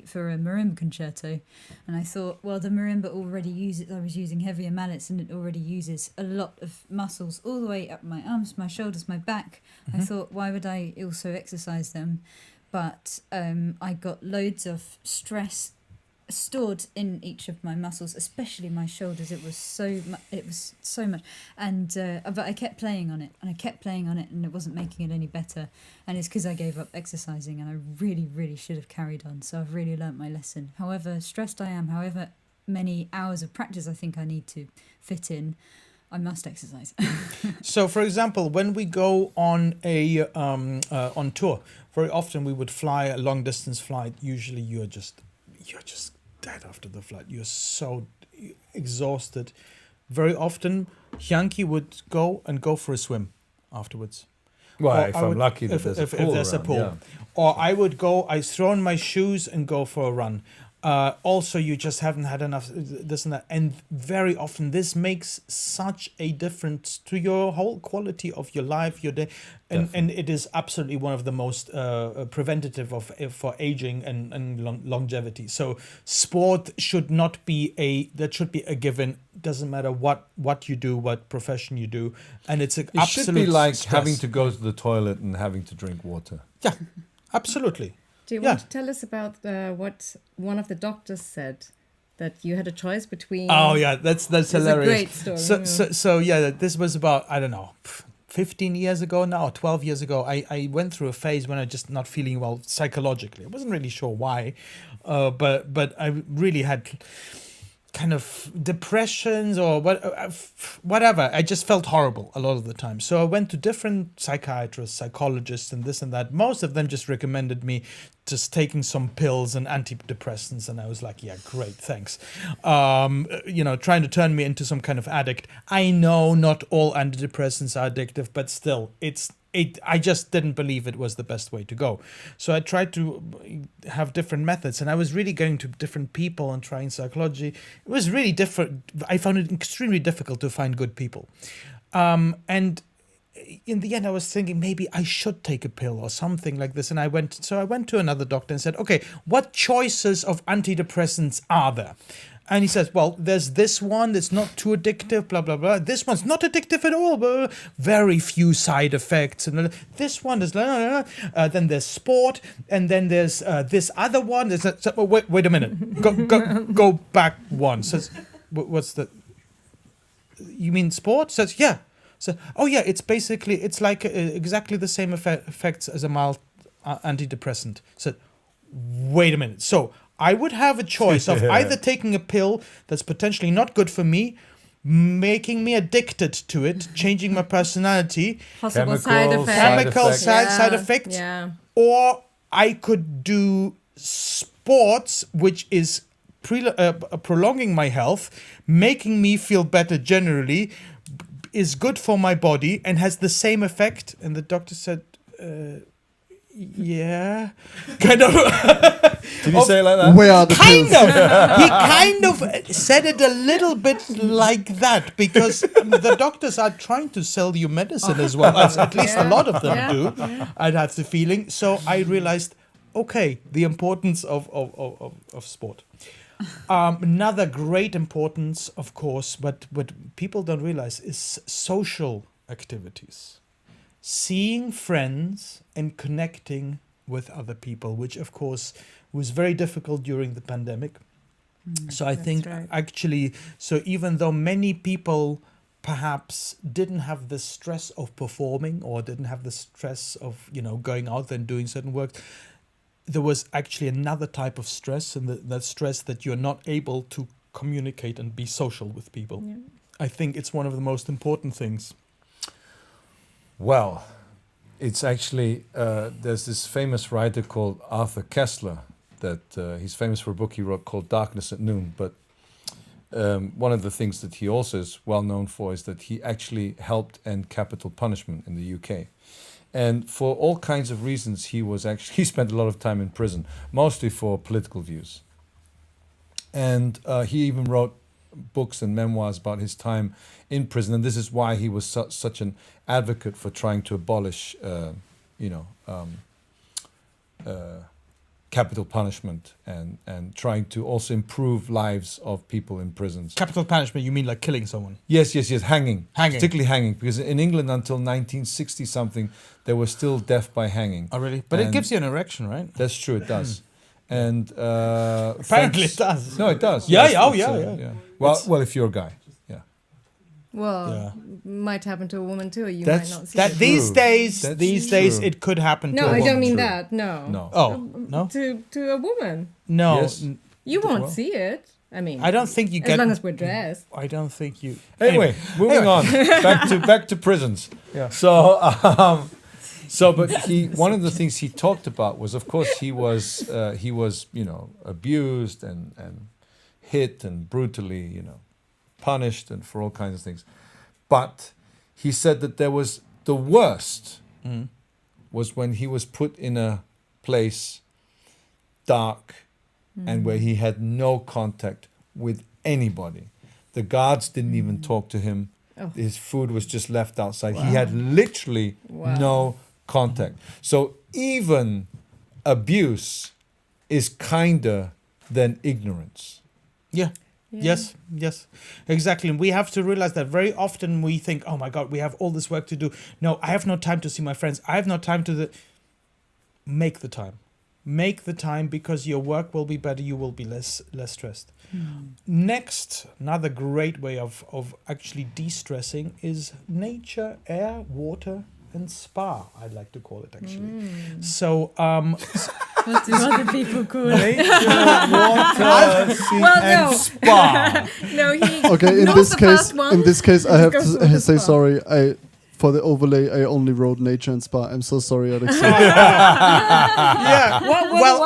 for a marimba concerto, and I thought, well, the marimba already uses. I was using heavier mallets, and it already uses a lot of muscles all the way up my arms, my shoulders, my back. I thought, why would I also exercise them? But I got loads of stress stored in each of my muscles, especially my shoulders. It was so much, and but I kept playing on it, and it wasn't making it any better. And it's because I gave up exercising, and I really should have carried on. So I've really learnt my lesson. However stressed I am, however many hours of practice I think I need to fit in, I must exercise. So, for example, when we go on on tour, very often we would fly a long distance flight. Usually, you're just dead after the flight. You're so exhausted. Very often, Hyung-ki would go for a swim afterwards. well, Or if I I'm would- lucky that if there's if a pool there's a around, pool. yeah. Or I would go. I throw on my shoes and go for a run. Also, you just haven't had enough this and that, and very often this makes such a difference to your whole quality of your life, your day, and it is absolutely one of the most preventative for aging and longevity. So sport should not be should be a given. Doesn't matter what you do, what profession you do, and it's an It absolute should be like stress. having to go to the toilet and having to drink water. Yeah, absolutely. Do you Yeah. want to tell us about what one of the doctors said, that you had a choice between? Oh yeah, that's It's a hilarious. great story, So yeah, this was about, I don't know, 15 years ago now, 12 years ago. I went through a phase when I just not feeling well psychologically. I wasn't really sure why, but I really had kind of depressions or whatever. I just felt horrible a lot of the time. So I went to different psychiatrists, psychologists, and this and that. Most of them just recommended me just taking some pills and antidepressants, and I was like, yeah, great, thanks. Trying to turn me into some kind of addict. I know not all antidepressants are addictive, but still, I just didn't believe it was the best way to go. So I tried to have different methods, and I was really going to different people and trying psychology. It was really different. I found it extremely difficult to find good people. And in the end, I was thinking maybe I should take a pill or something like this. And I went to another doctor and said, okay, what choices of antidepressants are there? And he says, well, there's this one that's not too addictive, blah, blah, blah. This one's not addictive at all, but very few side effects. And this one is, then there's sport. And then there's this other one. Wait a minute. Go back one. Says, what's the, you mean sport? Says, yeah. So, oh yeah, it's like exactly the same effects as a mild antidepressant. So, wait a minute. So, I would have a choice of either taking a pill that's potentially not good for me, making me addicted to it, changing my personality, Possible side Chemicals, effects. chemical side Yeah, effects, Yeah. or I could do sports, which is prolonging my health, making me feel better generally, is good for my body, and has the same effect. And the doctor said, yeah, kind of. Did you say it like that? Where are the Kind pills? of. He kind of said it a little bit like that, because the doctors are trying to sell you medicine as well, as at least a lot of them do. I'd have the feeling. So I realized, okay, the importance of sport. Another great importance, of course, but what people don't realize is social activities. Seeing friends and connecting with other people, which of course was very difficult during the pandemic. So I think right. actually, so even though many people perhaps didn't have the stress of performing or didn't have the stress of, going out there and doing certain work, there was actually another type of stress, and that stress that you're not able to communicate and be social with people. Yeah. I think it's one of the most important things. Well, it's actually, there's this famous writer called Arthur Koestler that he's famous for a book he wrote called Darkness at Noon. But one of the things that he also is well known for is that he actually helped end capital punishment in the UK. And for all kinds of reasons, he spent a lot of time in prison, mostly for political views. And he even wrote books and memoirs about his time in prison, and this is why he was such an advocate for trying to abolish, capital punishment and trying to also improve lives of people in prisons. Capital punishment, you mean like killing someone? Yes, hanging. Hanging. Particularly hanging, because in England until 1960-something, there was still death by hanging. Oh, really? But it And gives you an erection, right? That's true, it does. And Apparently it does. No, it does. Yeah, Yes, yeah, oh, it's, yeah. Well, if you're a guy, yeah. Well, might happen to a woman too. You That's- might not see That it. these days, That's these days, true. it could happen. No, to a I don't woman. mean True. that. No. No. Oh no, To a woman, no. Yes. you won't Well. see it. I mean, I don't think you as get. long as we're dressed. I don't think you. Anyway, moving on. Back to prisons. Yeah. So, but one of the things he talked about was, of course, he was abused and hit and brutally, punished and for all kinds of things. But he said that there was the worst was when he was put in a place dark and where he had no contact with anybody. The guards didn't even talk to him. Oh. His food was just left outside. He had literally no contact. So even abuse is kinder than ignorance. Yeah. Yes, exactly. And we have to realize that very often we think, oh my God, we have all this work to do. No, I have no time to see my friends. I have no time to make the time. Make the time, because your work will be better. You will be less stressed. Next, another great way of actually de-stressing is nature, air, water, and spa, I'd like to call it actually. So, What do other people call it? Nature, water, sea, and spa. No, he. Okay, in knows this the case, first one. in this case, I have Goes to with the say spa. sorry. For the overlay, I only wrote nature and spa. I'm so sorry, Alex. yeah. Well, what?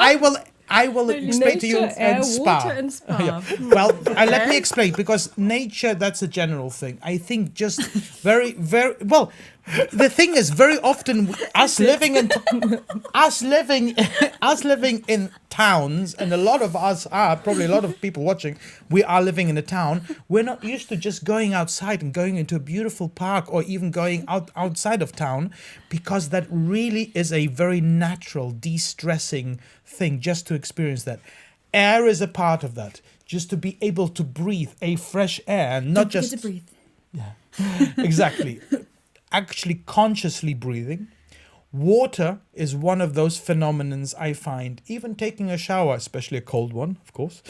I will explain to you Nature, air, and spa. water and spa. Yeah. Well, let me explain, because nature, that's a general thing. I think just very, very well. The thing is, very often us living in towns, and a lot of us are, probably a lot of people watching, we are living in a town. We're not used to just going outside and going into a beautiful park, or even going outside of town, because that really is a very natural de-stressing thing, just to experience that. Air is a part of that. Just to be able to breathe a fresh air, and not just to breathe. exactly. Actually consciously breathing. Water is one of those phenomenons I find. Even taking a shower, especially a cold one, of course,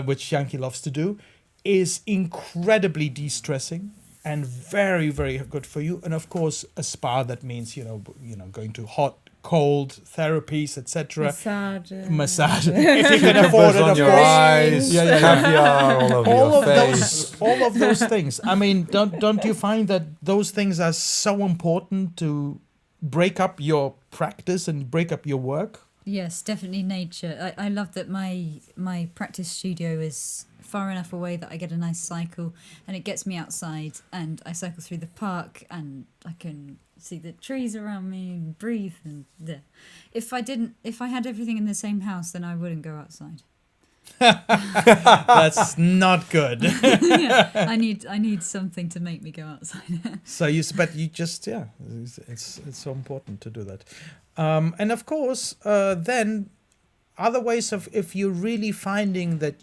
which Hyung-ki loves to do, is incredibly de-stressing and very, very good for you. And of course, a spa, that means going to hot, cold therapies, etc. Massage, if you can afford it, on of your course. eyes, caviar all over your face. All of those things. I mean, don't you find that those things are so important to break up your practice and break up your work? Yes, definitely nature. I love that my practice studio is far enough away that I get a nice cycle, and it gets me outside, and I cycle through the park, and I can see the trees around me and breathe. And if I had everything in the same house, then I wouldn't go outside. That's not good. Yeah, I need something to make me go outside. So it's so important to do that. And of course, then other ways of, if you're really finding that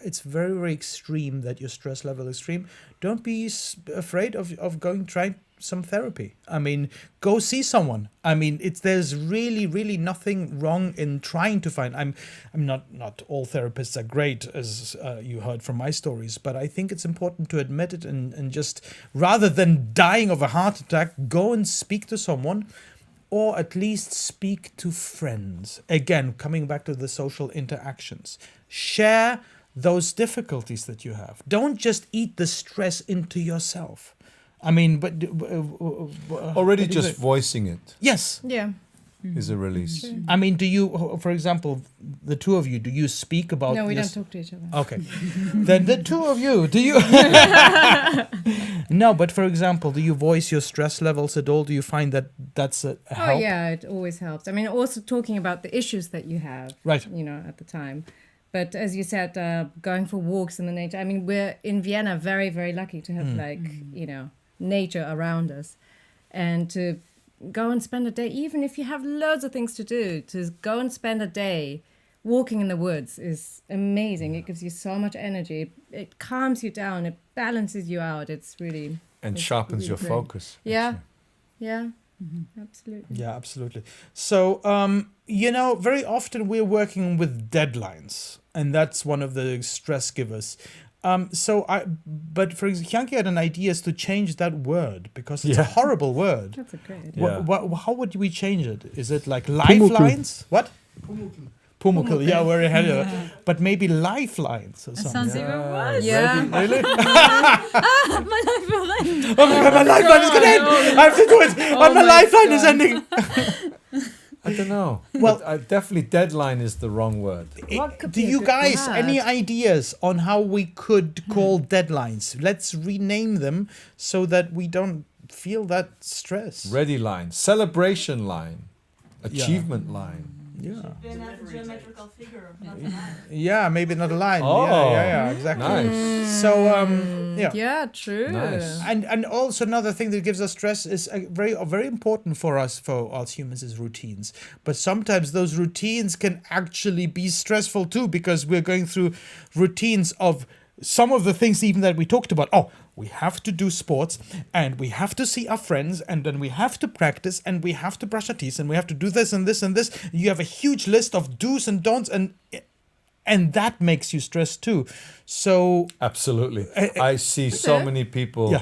it's very, very extreme, that your stress level is extreme, don't be afraid of trying some therapy. I mean, go see someone. I mean, there's really, really nothing wrong in trying to find. I'm not all therapists are great, as you heard from my stories, but I think it's important to admit it and just, rather than dying of a heart attack, go and speak to someone, or at least speak to friends. Again, coming back to the social interactions. Share those difficulties that you have. Don't just eat the stress into yourself. I mean, but already just voicing it. Yes. Yeah. is a release. I mean, do you, for example, the two of you, do you speak about No, we this? don't talk to each other. Okay. Then the two of you, do you? No, but for example, do you voice your stress levels at all? Do you find that that's a help? Oh yeah, it always helps. I mean, also talking about the issues that you have, Right. you know, at the time. But as you said, going for walks in the nature. I mean, we're in Vienna very, very lucky to have you know, nature around us, and to go and spend a day, even if you have loads of things to do, to go and spend a day walking in the woods is amazing. It gives you so much energy. It calms you down. It balances you out. It's really And it's sharpens really your great. focus. Yeah, actually. yeah, absolutely. Yeah, absolutely. So, you know, very often we're working with deadlines, and that's one of the stress givers. But for example, Hyung-ki had an idea is to change that word because it's a horrible word. That's a great idea. Yeah. How would we change it? Is it like lifelines? What? Pumuckl. Yeah, we're ahead of it. But maybe lifelines or That something. sounds even worse. Yeah. Really? My lifeline. Oh my God, my lifeline is gonna end. I have to do it. Oh my my lifeline is God. ending. I don't know. Well- But, definitely deadline is the wrong word. What could Do be a you good guys word? any ideas on how we could call deadlines? Let's rename them so that we don't feel that stress. Ready line, celebration line, achievement line. Yeah. geometrical figure. Yeah, maybe not a line. Oh, yeah, exactly. Nice. So yeah. Yeah, true. Nice. And also another thing that gives us stress is very important for us humans is routines. But sometimes those routines can actually be stressful too because we're going through routines of some of the things even that we talked about. Oh, we have to do sports and we have to see our friends and then we have to practice and we have to brush our teeth and we have to do this and this and this. You have a huge list of do's and don'ts and that makes you stressed too. So Absolutely. I see so many people,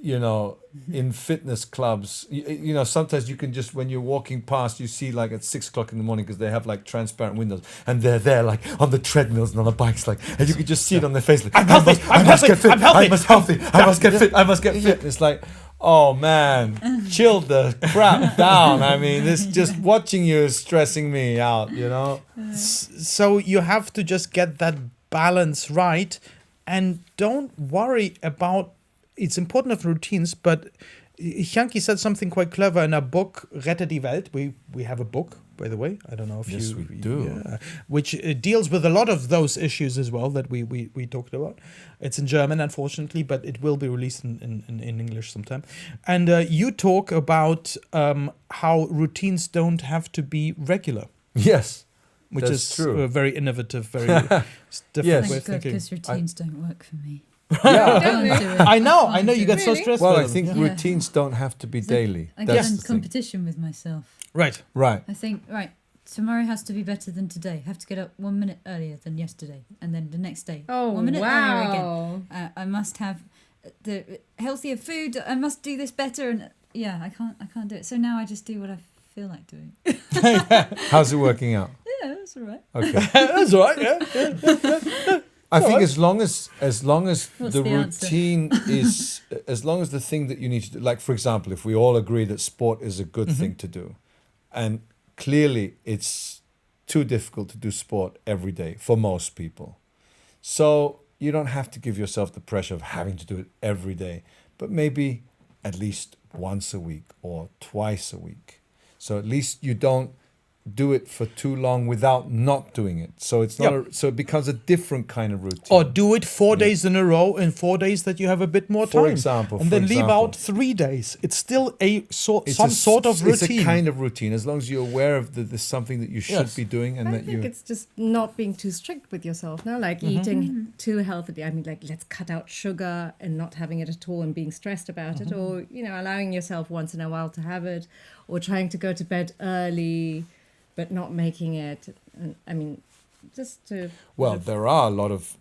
you know, in fitness clubs. You know, sometimes you can just, when you're walking past, you see like at 6 o'clock in the morning because they have like transparent windows and they're there like on the treadmills and on the bikes, like, and you can just see it on their face. Like, I must get fit. I must get fit. I must get fit. It's like, oh man, chill the crap down. I mean, this just watching you is stressing me out, you know? So you have to just get that balance right and don't worry about, it's important of routines, but Hyung-ki said something quite clever in a book, Rette die Welt. We have a book, by the way. I don't know if Yes, you... we do. Yeah, which deals with a lot of those issues as well that we talked about. It's in German, unfortunately, but it will be released in English sometime. And you talk about how routines don't have to be regular. Yes. Which That's is true. very innovative, very different Yes. way Thank of God, thinking. because routines don't work for me. Yeah. Can't do it. I know you get so Really? stressed. Well, with I them. think Yeah. routines don't have to be daily. I That's get the in thing. competition with myself. Right. Right. I think, right, tomorrow has to be better than today. Have to get up 1 minute earlier than yesterday. And then the next day, Oh, 1 minute earlier again. wow. I must have the healthier food. I must do this better. And yeah, I can't do it. So now I just do what I feel like doing. How's it working out? Yeah, that's all right. Okay. That's all right, yeah. I think as long as What's the the answer? routine is, as long as the thing that you need to do, like for example, if we all agree that sport is a good thing to do, and clearly it's too difficult to do sport every day for most people, so you don't have to give yourself the pressure of having to do it every day, but maybe at least once a week or twice a week. So at least you don't do it for too long without not doing it. So it's not so it becomes a different kind of routine. Or do it 4 days in a row and 4 days that you have a bit more time. For example, and then leave out 3 days. It's still some sort of routine. It's a kind of routine, as long as you're aware of that there's something that you should Yes. be doing and I that think you. it's just not being too strict with yourself, no? Like eating too healthily. I mean, like, let's cut out sugar and not having it at all and being stressed about it. Or, you know, allowing yourself once in a while to have it. Or trying to go to bed early, but not making it. And, I mean, just to... Well, there are a lot of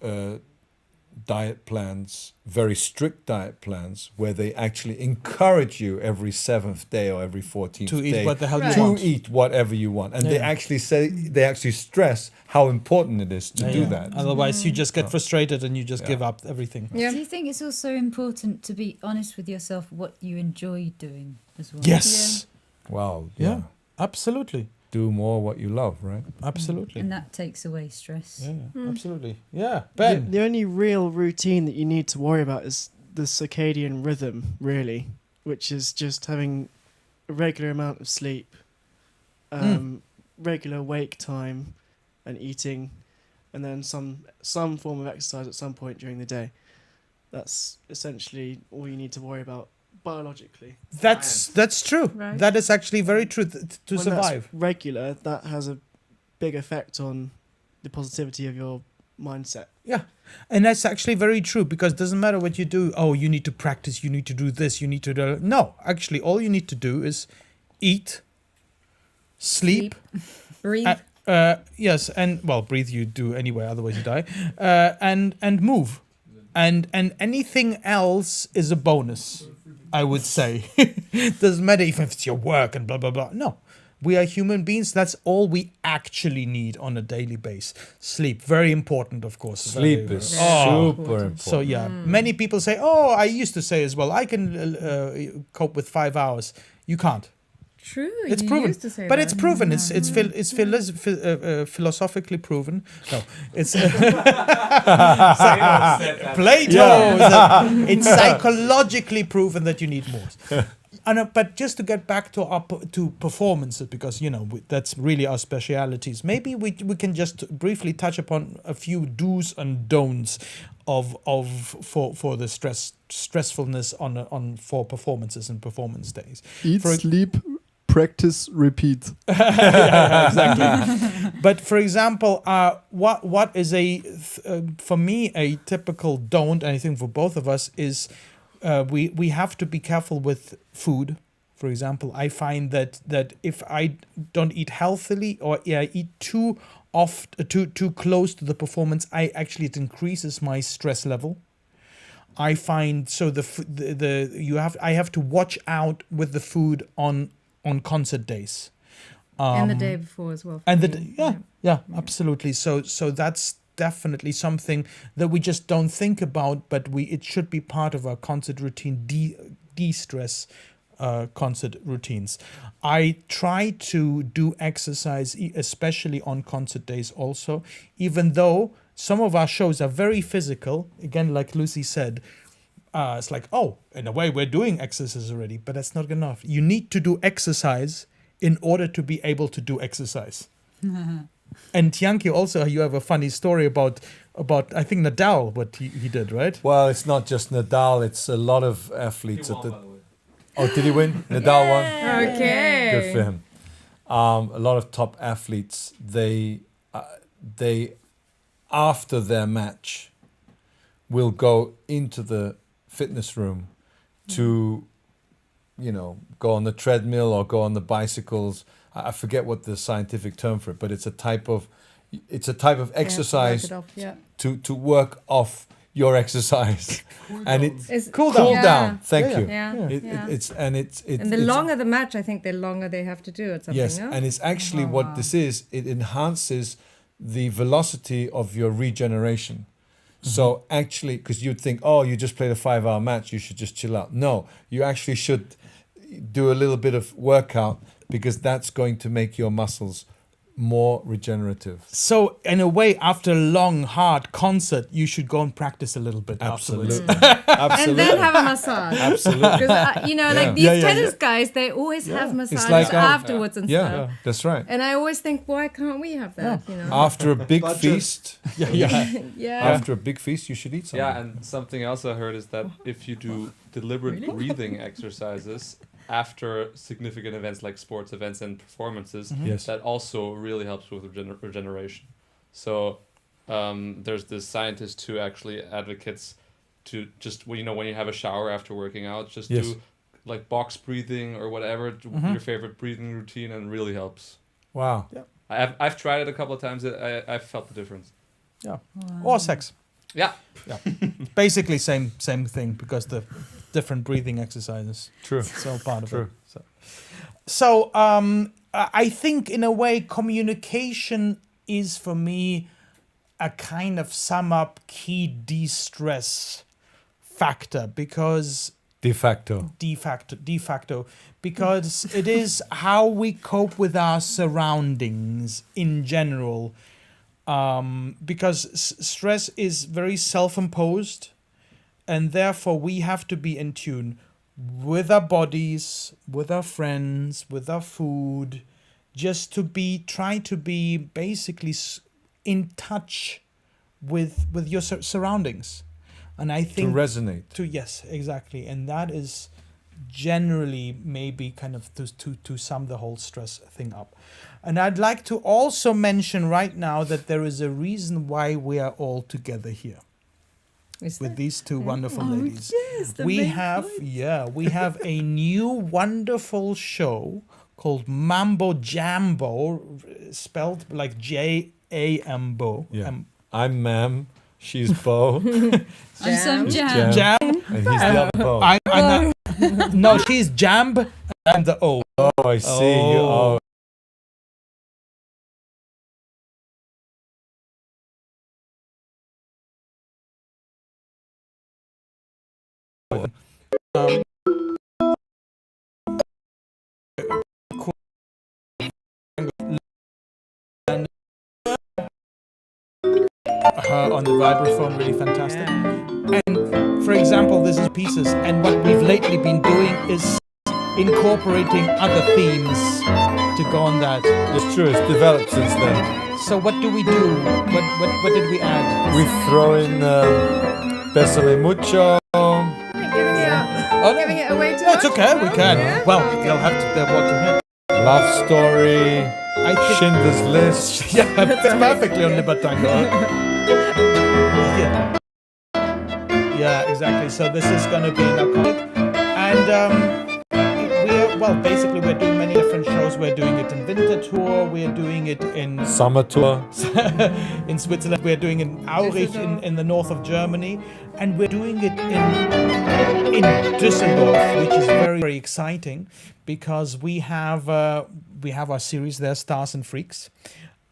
diet plans, very strict diet plans, where they actually encourage you every 7th day or every 14th to day eat what the hell Right. you to want. eat whatever you want. And they Yeah. actually say, they actually stress how important it is to do that. Otherwise, you just get frustrated and you just give up everything. Yeah. Do you think it's also important to be honest with yourself what you enjoy doing as well? Yes. Wow. Yeah, absolutely. Do more what you love, right? Absolutely. And that takes away stress. Yeah, absolutely. Yeah, Ben. The only real routine that you need to worry about is the circadian rhythm, really, which is just having a regular amount of sleep, regular wake time, and eating, and then some form of exercise at some point during the day. That's essentially all you need to worry about biologically. That's true. Right. That is actually very true to When survive. that's regular, that has a big effect on the positivity of your mindset. Yeah, and that's actually very true because it doesn't matter what you do. Oh, you need to practice. You need to do this. You need to do. No, actually, all you need to do is eat, sleep. Breathe. Yes, and well, breathe you do anyway. Otherwise, you die. And move, and anything else is a bonus. I would say. Doesn't matter if it's your work and blah blah blah. No. We are human beings. That's all we actually need on a daily basis. Sleep, very important, of course. Sleep Very, is Oh. super important. So yeah, many people say, "Oh, I used to say as well, I can cope with 5 hours." You can't. True. It's you proven, used to say but that. it's proven. It's philosophically proven. No, it's Plato. It's psychologically proven that you need more. But just to get back to performances, because that's really our specialities. Maybe we can just briefly touch upon a few do's and don'ts for the stressfulness for performances and performance days. Eat, sleep, practice, repeat. Yeah, exactly. But for example, what is for me a typical don't, and I think for both of us is. We have to be careful with food. For example, I find that if I don't eat healthily or I eat too close to the performance, it increases my stress level. I find I have to watch out with the food on concert days. And the day before as well. And absolutely. So that's definitely something that we just don't think about, but it should be part of our concert routine, de-stress concert routines. I try to do exercise, especially on concert days also, even though some of our shows are very physical. Again, like Lucy said, it's like, oh, in a way we're doing exercise already, but that's not enough. You need to do exercise in order to be able to do exercise. And Hyung-ki, also, you have a funny story about I think Nadal, what he did, right? Well, it's not just Nadal; it's a lot of athletes at the. Oh, did he win? Nadal won. Okay. Good for him. A lot of top athletes, they after their match will go into the fitness room to, go on the treadmill or go on the bicycles. I forget what the scientific term for it, but it's a type of exercise to work off your exercise, and it's cool down. Thank you. And the longer the match, I think the longer they have to do it. Yes, no? and it's actually what this is. It enhances the velocity of your regeneration. Mm-hmm. So actually, because you'd think, oh, you just played a 5-hour match, you should just chill out. No, you actually should do a little bit of workout, because that's going to make your muscles more regenerative. So in a way, after a long, hard concert, you should go and practice a little bit afterwards. Absolutely. And then have a massage. Absolutely. Because, like these tennis guys, they always have massages afterwards and stuff. Yeah, that's right. And I always think, why can't we have that? After a big feast. Yeah. After a big feast, you should eat something. Yeah, and something else I heard is that if you do deliberate breathing exercises after significant events like sports events and performances, that also really helps with regeneration. So there's this scientist who actually advocates to just, when you have a shower after working out, just do like box breathing or whatever, your favorite breathing routine, and really helps. Wow. Yeah. I've tried it a couple of times. I've felt the difference. Yeah. Wow. Or sex. Yeah. Basically same thing, because the different breathing exercises. True. It's all part of it. So I think in a way communication is for me a kind of sum up key de-stress factor, because De facto. De facto, because it is how we cope with our surroundings in general. Because stress is very self-imposed, and therefore we have to be in tune with our bodies, with our friends, with our food, just to try to be basically in touch with your surroundings. And I think to resonate. Yes, exactly. And that is generally maybe kind of to sum the whole stress thing up. And I'd like to also mention right now that there is a reason why we are all together here with these two wonderful ladies. Yes, we have a new wonderful show called Mambo Jambo, spelled like Jambo. Yeah. I'm Mam. She's Bo. I'm some jam. Jam. And he's the other Bo. No, she's Jamb and I'm the O. Oh, I see. Oh. Her on the vibraphone, really fantastic. And for example, this is pieces, and what we've lately been doing is incorporating other themes to go on that. It's true, it's developed since then. So what do we do? What did we add? We throw in Bésame Mucho. Giving it away too No, it's much? okay, we can. Yeah. Well, they'll have to, they're watching here. Love Story. I think Schindler's List. yeah, it's perfectly on Libertango. Yeah, exactly. So this is going to be in our comic. And basically we're doing many different shows. We're doing it in Winter Tour. We're doing it in Summer Tour. in Switzerland. We're doing it in Aaaargh in the north of Germany. And we're doing it in Düsseldorf, which is very, very exciting because we have our series there, Stars and Freaks.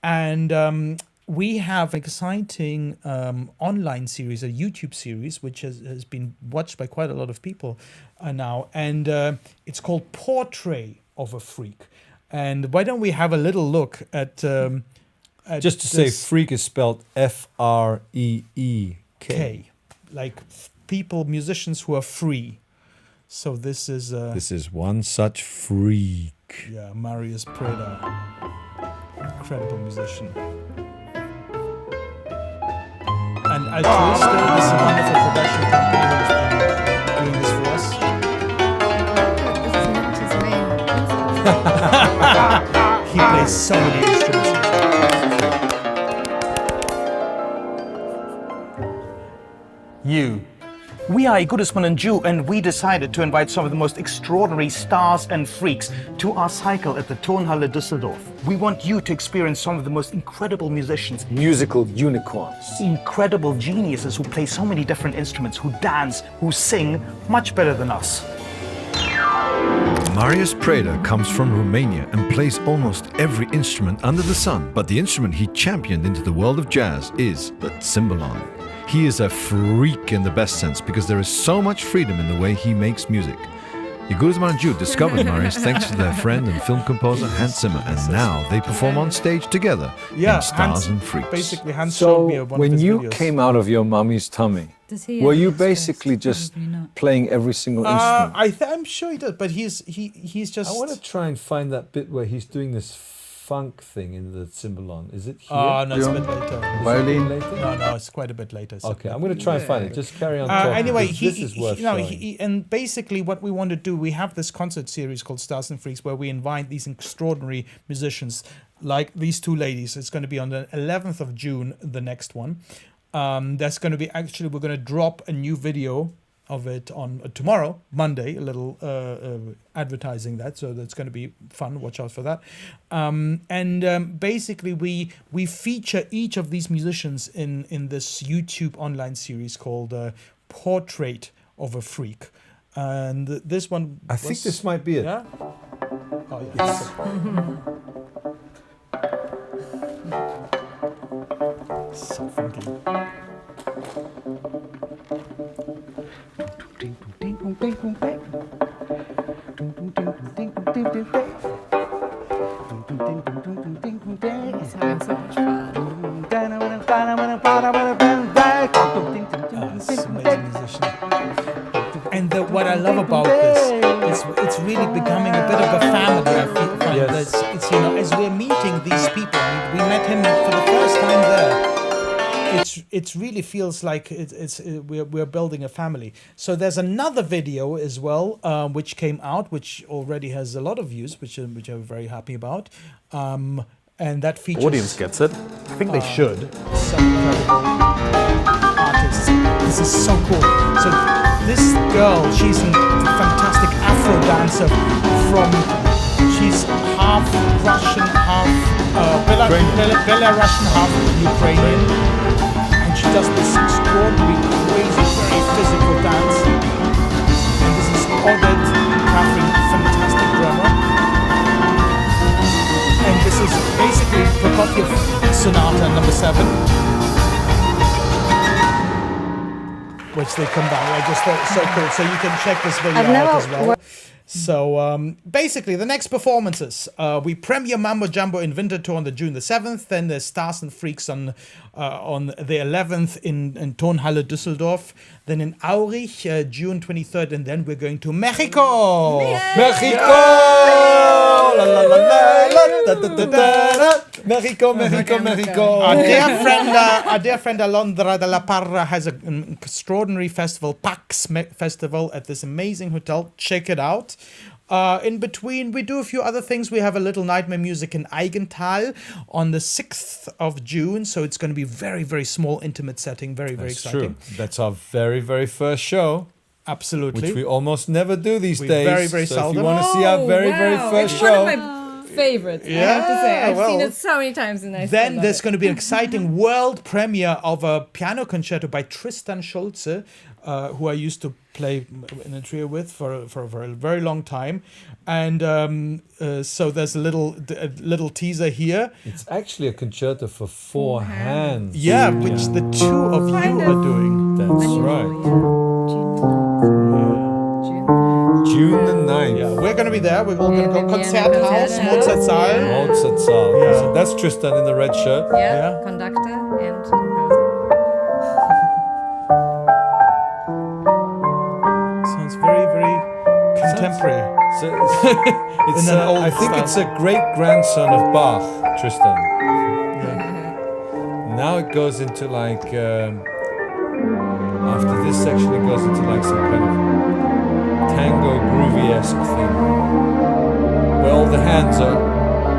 And we have an exciting online series, a YouTube series, which has been watched by quite a lot of people now. And it's called Portrait of a Freak. And why don't we have a little look at Just to say, freak is spelled Freek. Like people, musicians who are free. So this is... This is one such freak. Yeah, Marius Preda. Incredible musician. And Altruista is a wonderful production company who's been doing this for us. This is not his main. He plays so many instruments. We are Igudesman Joo, and we decided to invite some of the most extraordinary stars and freaks to our cycle at the Turnhalle Düsseldorf. We want you to experience some of the most incredible musicians, Musical unicorns. incredible geniuses who play so many different instruments, who dance, who sing much better than us. Marius Preda comes from Romania and plays almost every instrument under the sun, but the instrument he championed into the world of jazz is the cymbalon. He is a freak in the best sense because there is so much freedom in the way he makes music. Igudesman Joo discovered Marius thanks to their friend and film composer Hans Zimmer, and now they perform on stage together in Stars and Freaks. Basically, Hans showed me So one of when his you videos. came out of your mommy's tummy, Does he were have you stress? basically just Probably not. playing every single instrument? I'm sure he does, but he's just... I want to try and find that bit where he's doing this funk thing in the cymbalon. Is it here? Oh, no, it's a bit later. Violin later? No, it's quite a bit later. It's Okay, I'm going to try and find it. Just carry on talking. Anyway, this is worth showing. and basically what we want to do, we have this concert series called Stars and Freaks where we invite these extraordinary musicians like these two ladies. It's going to be on the 11th of June, the next one. That's going to be we're going to drop a new video of it on tomorrow, Monday, a little advertising that, so that's going to be fun. Watch out for that. Basically, we feature each of these musicians in this YouTube online series called Portrait of a Freak. And this one, I think this might be it. Yeah. Oh yes. So funky. He's having so much fun. It's amazing musician. And what I love about this, it's really becoming a bit of a family. I find Yes. it's as we're meeting these people, we met him for the first time there. It really feels like we're building a family. So there's another video as well, which came out, which already has a lot of views, which I'm very happy about. And that features Audience gets it. I think they should. some incredible artists. This is so cool. So this girl, she's a fantastic Afro dancer she's half Russian, half Belarusian, half Ukrainian. And she does this extraordinary, crazy, very physical dance. And this is Odette Catherine, fantastic drummer. And this is basically Prokofiev Sonata number 7, which they combine. I just thought so cool. So you can check this video out as well. So basically, the next performances, we premiere Mambo Jumbo in Winterthur on June the 7th. Then there's Stars and Freaks on the 11th in Tonhalle Düsseldorf. Then in Aaaargh, June 23rd, and then we're going to Mexico. Mexico! La, la, la, la, la, da, da, da, da. Mexico, Mexico, Mexico. Our dear friend Alondra de la Parra has an extraordinary festival, Pax Festival, at this amazing hotel. Check it out. In between, we do a few other things. We have a little nightmare music in Eigenthal on the 6th of June. So it's going to be very, very small, intimate setting. Very, very exciting. True. That's our very, very first show. Absolutely. Which we almost never do these days. Very, very so seldom. If you want to see our very, very first It's show. one of my favorites, I have to say. I've seen it so many times and I still Then love there's it. going to be an exciting world premiere of a piano concerto by Tristan Schulze, who I used to play in a trio with for a very, very long time. And so there's a little teaser here. It's actually a concerto for 4 hands. Yeah, which the two of you are doing. That's right. June the 9th. Yeah, we're going to be there. We're all going to go Konzerthaus, Mozartsaal. Mozartsaal. Yeah. So that's Tristan in the red shirt. Yeah, conductor and composer. Sounds very, very contemporary. So it's I think it's a great grandson of Bach, Tristan. Now it goes into like after this section it goes into like some kind of tango groovy-esque thing where all the hands are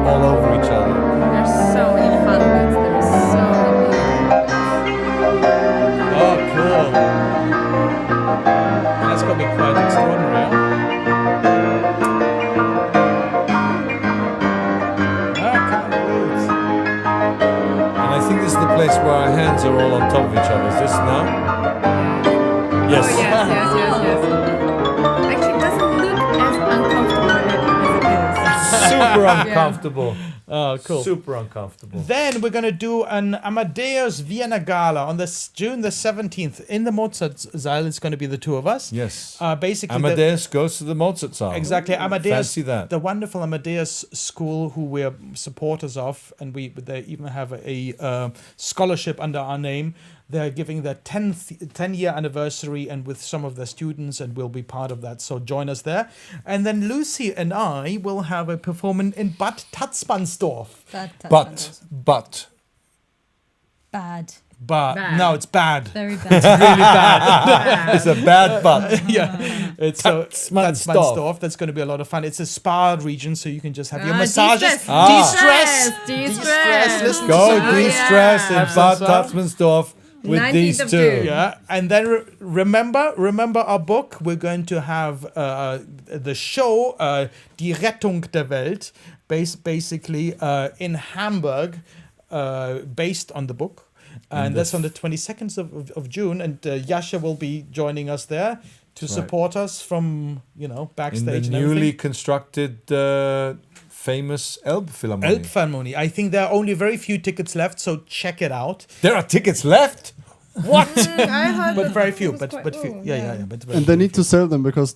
all over each other. There's so many fun bits. There's so many beautiful bits. Oh, cool. That's going to be quite extraordinary. And I think this is the place where our hands are all on top of each other. Is this now? Yes. Oh, yes. Actually, it doesn't look as uncomfortable as it is. Super uncomfortable. Oh, cool. Super uncomfortable. Then we're going to do an Amadeus Vienna Gala on June the 17th in the Mozartsaal. It's going to be the two of us. Yes. Basically, Amadeus goes to the Mozartsaal. Exactly. Amadeus, Fancy that. the wonderful Amadeus school who we're supporters of, and they even have a scholarship under our name. They're giving their 10-year anniversary and with some of their students, and we'll be part of that. So join us there. And then Lucy and I will have a performance in Bad Tatzmannsdorf. But. Bad. Bad. No, it's bad. Very bad. It's really bad. It's a bad butt. Yeah. It's Tatzmannsdorf. That's going to be a lot of fun. It's a spa region, so you can just have your massages. De-stress. Listen Go to de-stress in Bad Tatzmannsdorf with these two. Yeah. And then remember our book. We're going to have the show Die Rettung der Welt, basically in Hamburg, based on the book. And that's on the 22nd of June. And Jascha will be joining us there to support us from, backstage. In the newly constructed famous Elbphilharmonie. I think there are only very few tickets left, so check it out. There are tickets left? What? I heard But that very it few. was But quite few. low, Yeah. But very And they few. need to sell them because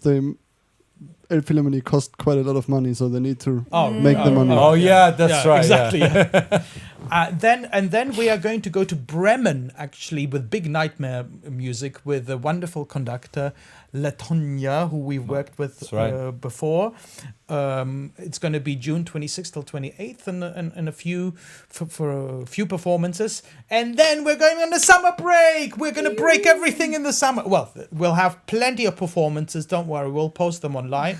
Elbphilharmonie cost quite a lot of money, so they need to make the money. Oh yeah, that's right. Exactly. Yeah. Then we are going to go to Bremen, actually, with Big Nightmare music with the wonderful conductor Latonia, who we've worked with That's right. before. It's going to be June 26th till 28th, and a few for a few performances, and then we're going on the summer break. We're going to break everything in the summer. Well, we'll have plenty of performances. Don't worry, we'll post them online.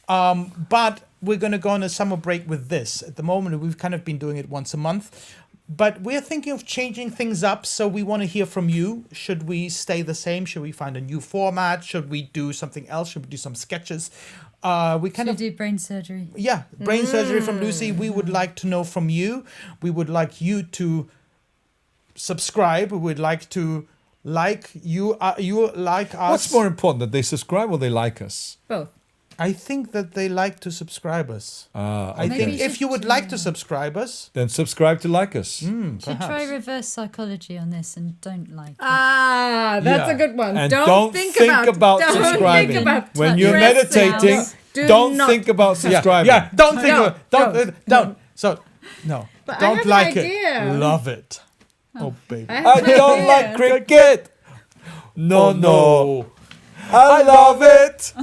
But we're going to go on a summer break with this. At the moment, we've kind of been doing it once a month. But we're thinking of changing things up, so we want to hear from you. Should we stay the same? Should we find a new format? Should we do something else? Should we do some sketches? Should we do brain surgery? Yeah, brain surgery from Lucy. We would like to know from you. We would like you to subscribe. We would like to like you. You like us. What's more important, that they subscribe or they like us? Both. I think that they like to subscribe us. I think if you would like to subscribe us, then subscribe to like us. Should try reverse psychology on this and don't like it. That's a good one. And don't think about subscribing. Think about when you're meditating, don't think about subscribing. Yeah, don't think don't. So no, But don't I have like an it. idea. Love it. Oh baby. I don't like cricket. No. I love it.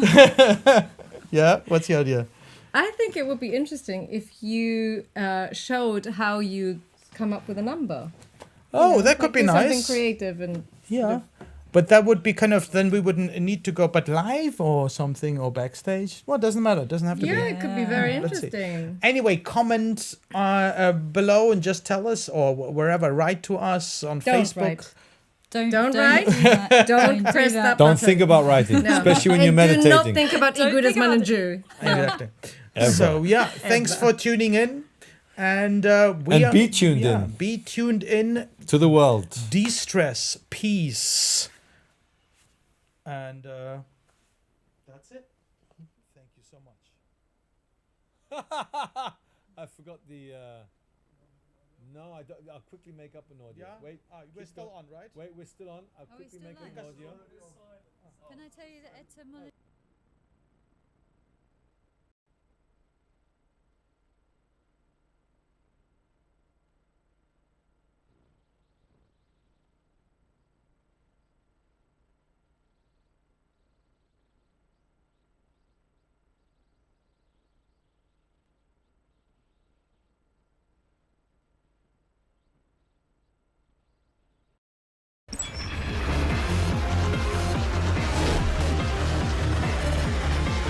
Yeah, what's your idea? I think it would be interesting if you showed how you come up with a number. Oh, that could be do nice. Something creative and Yeah. But that would be kind of, then we wouldn't need to go, but live or something or backstage. Well, it doesn't matter. It doesn't have to be. yeah, it could be very Let's see. interesting. Anyway, comment below and just tell us, or wherever, write to us on Don't Facebook. write. Don't write. do that. Don't do press that Don't button. think about writing, No. especially when And you're meditating. do not think about Don't think Igudesman about Joo. Exactly. Ever. So yeah, thanks for tuning in, and be tuned in. Be tuned in To the world. De-stress, peace, and that's it. Thank you so much. I forgot the. No, I don't. I'll quickly make up an audio. Yeah? Wait, we're still on, right? Wait, we're still on. I'll Are we quickly still make up live? an audio. Can I tell you the etymology?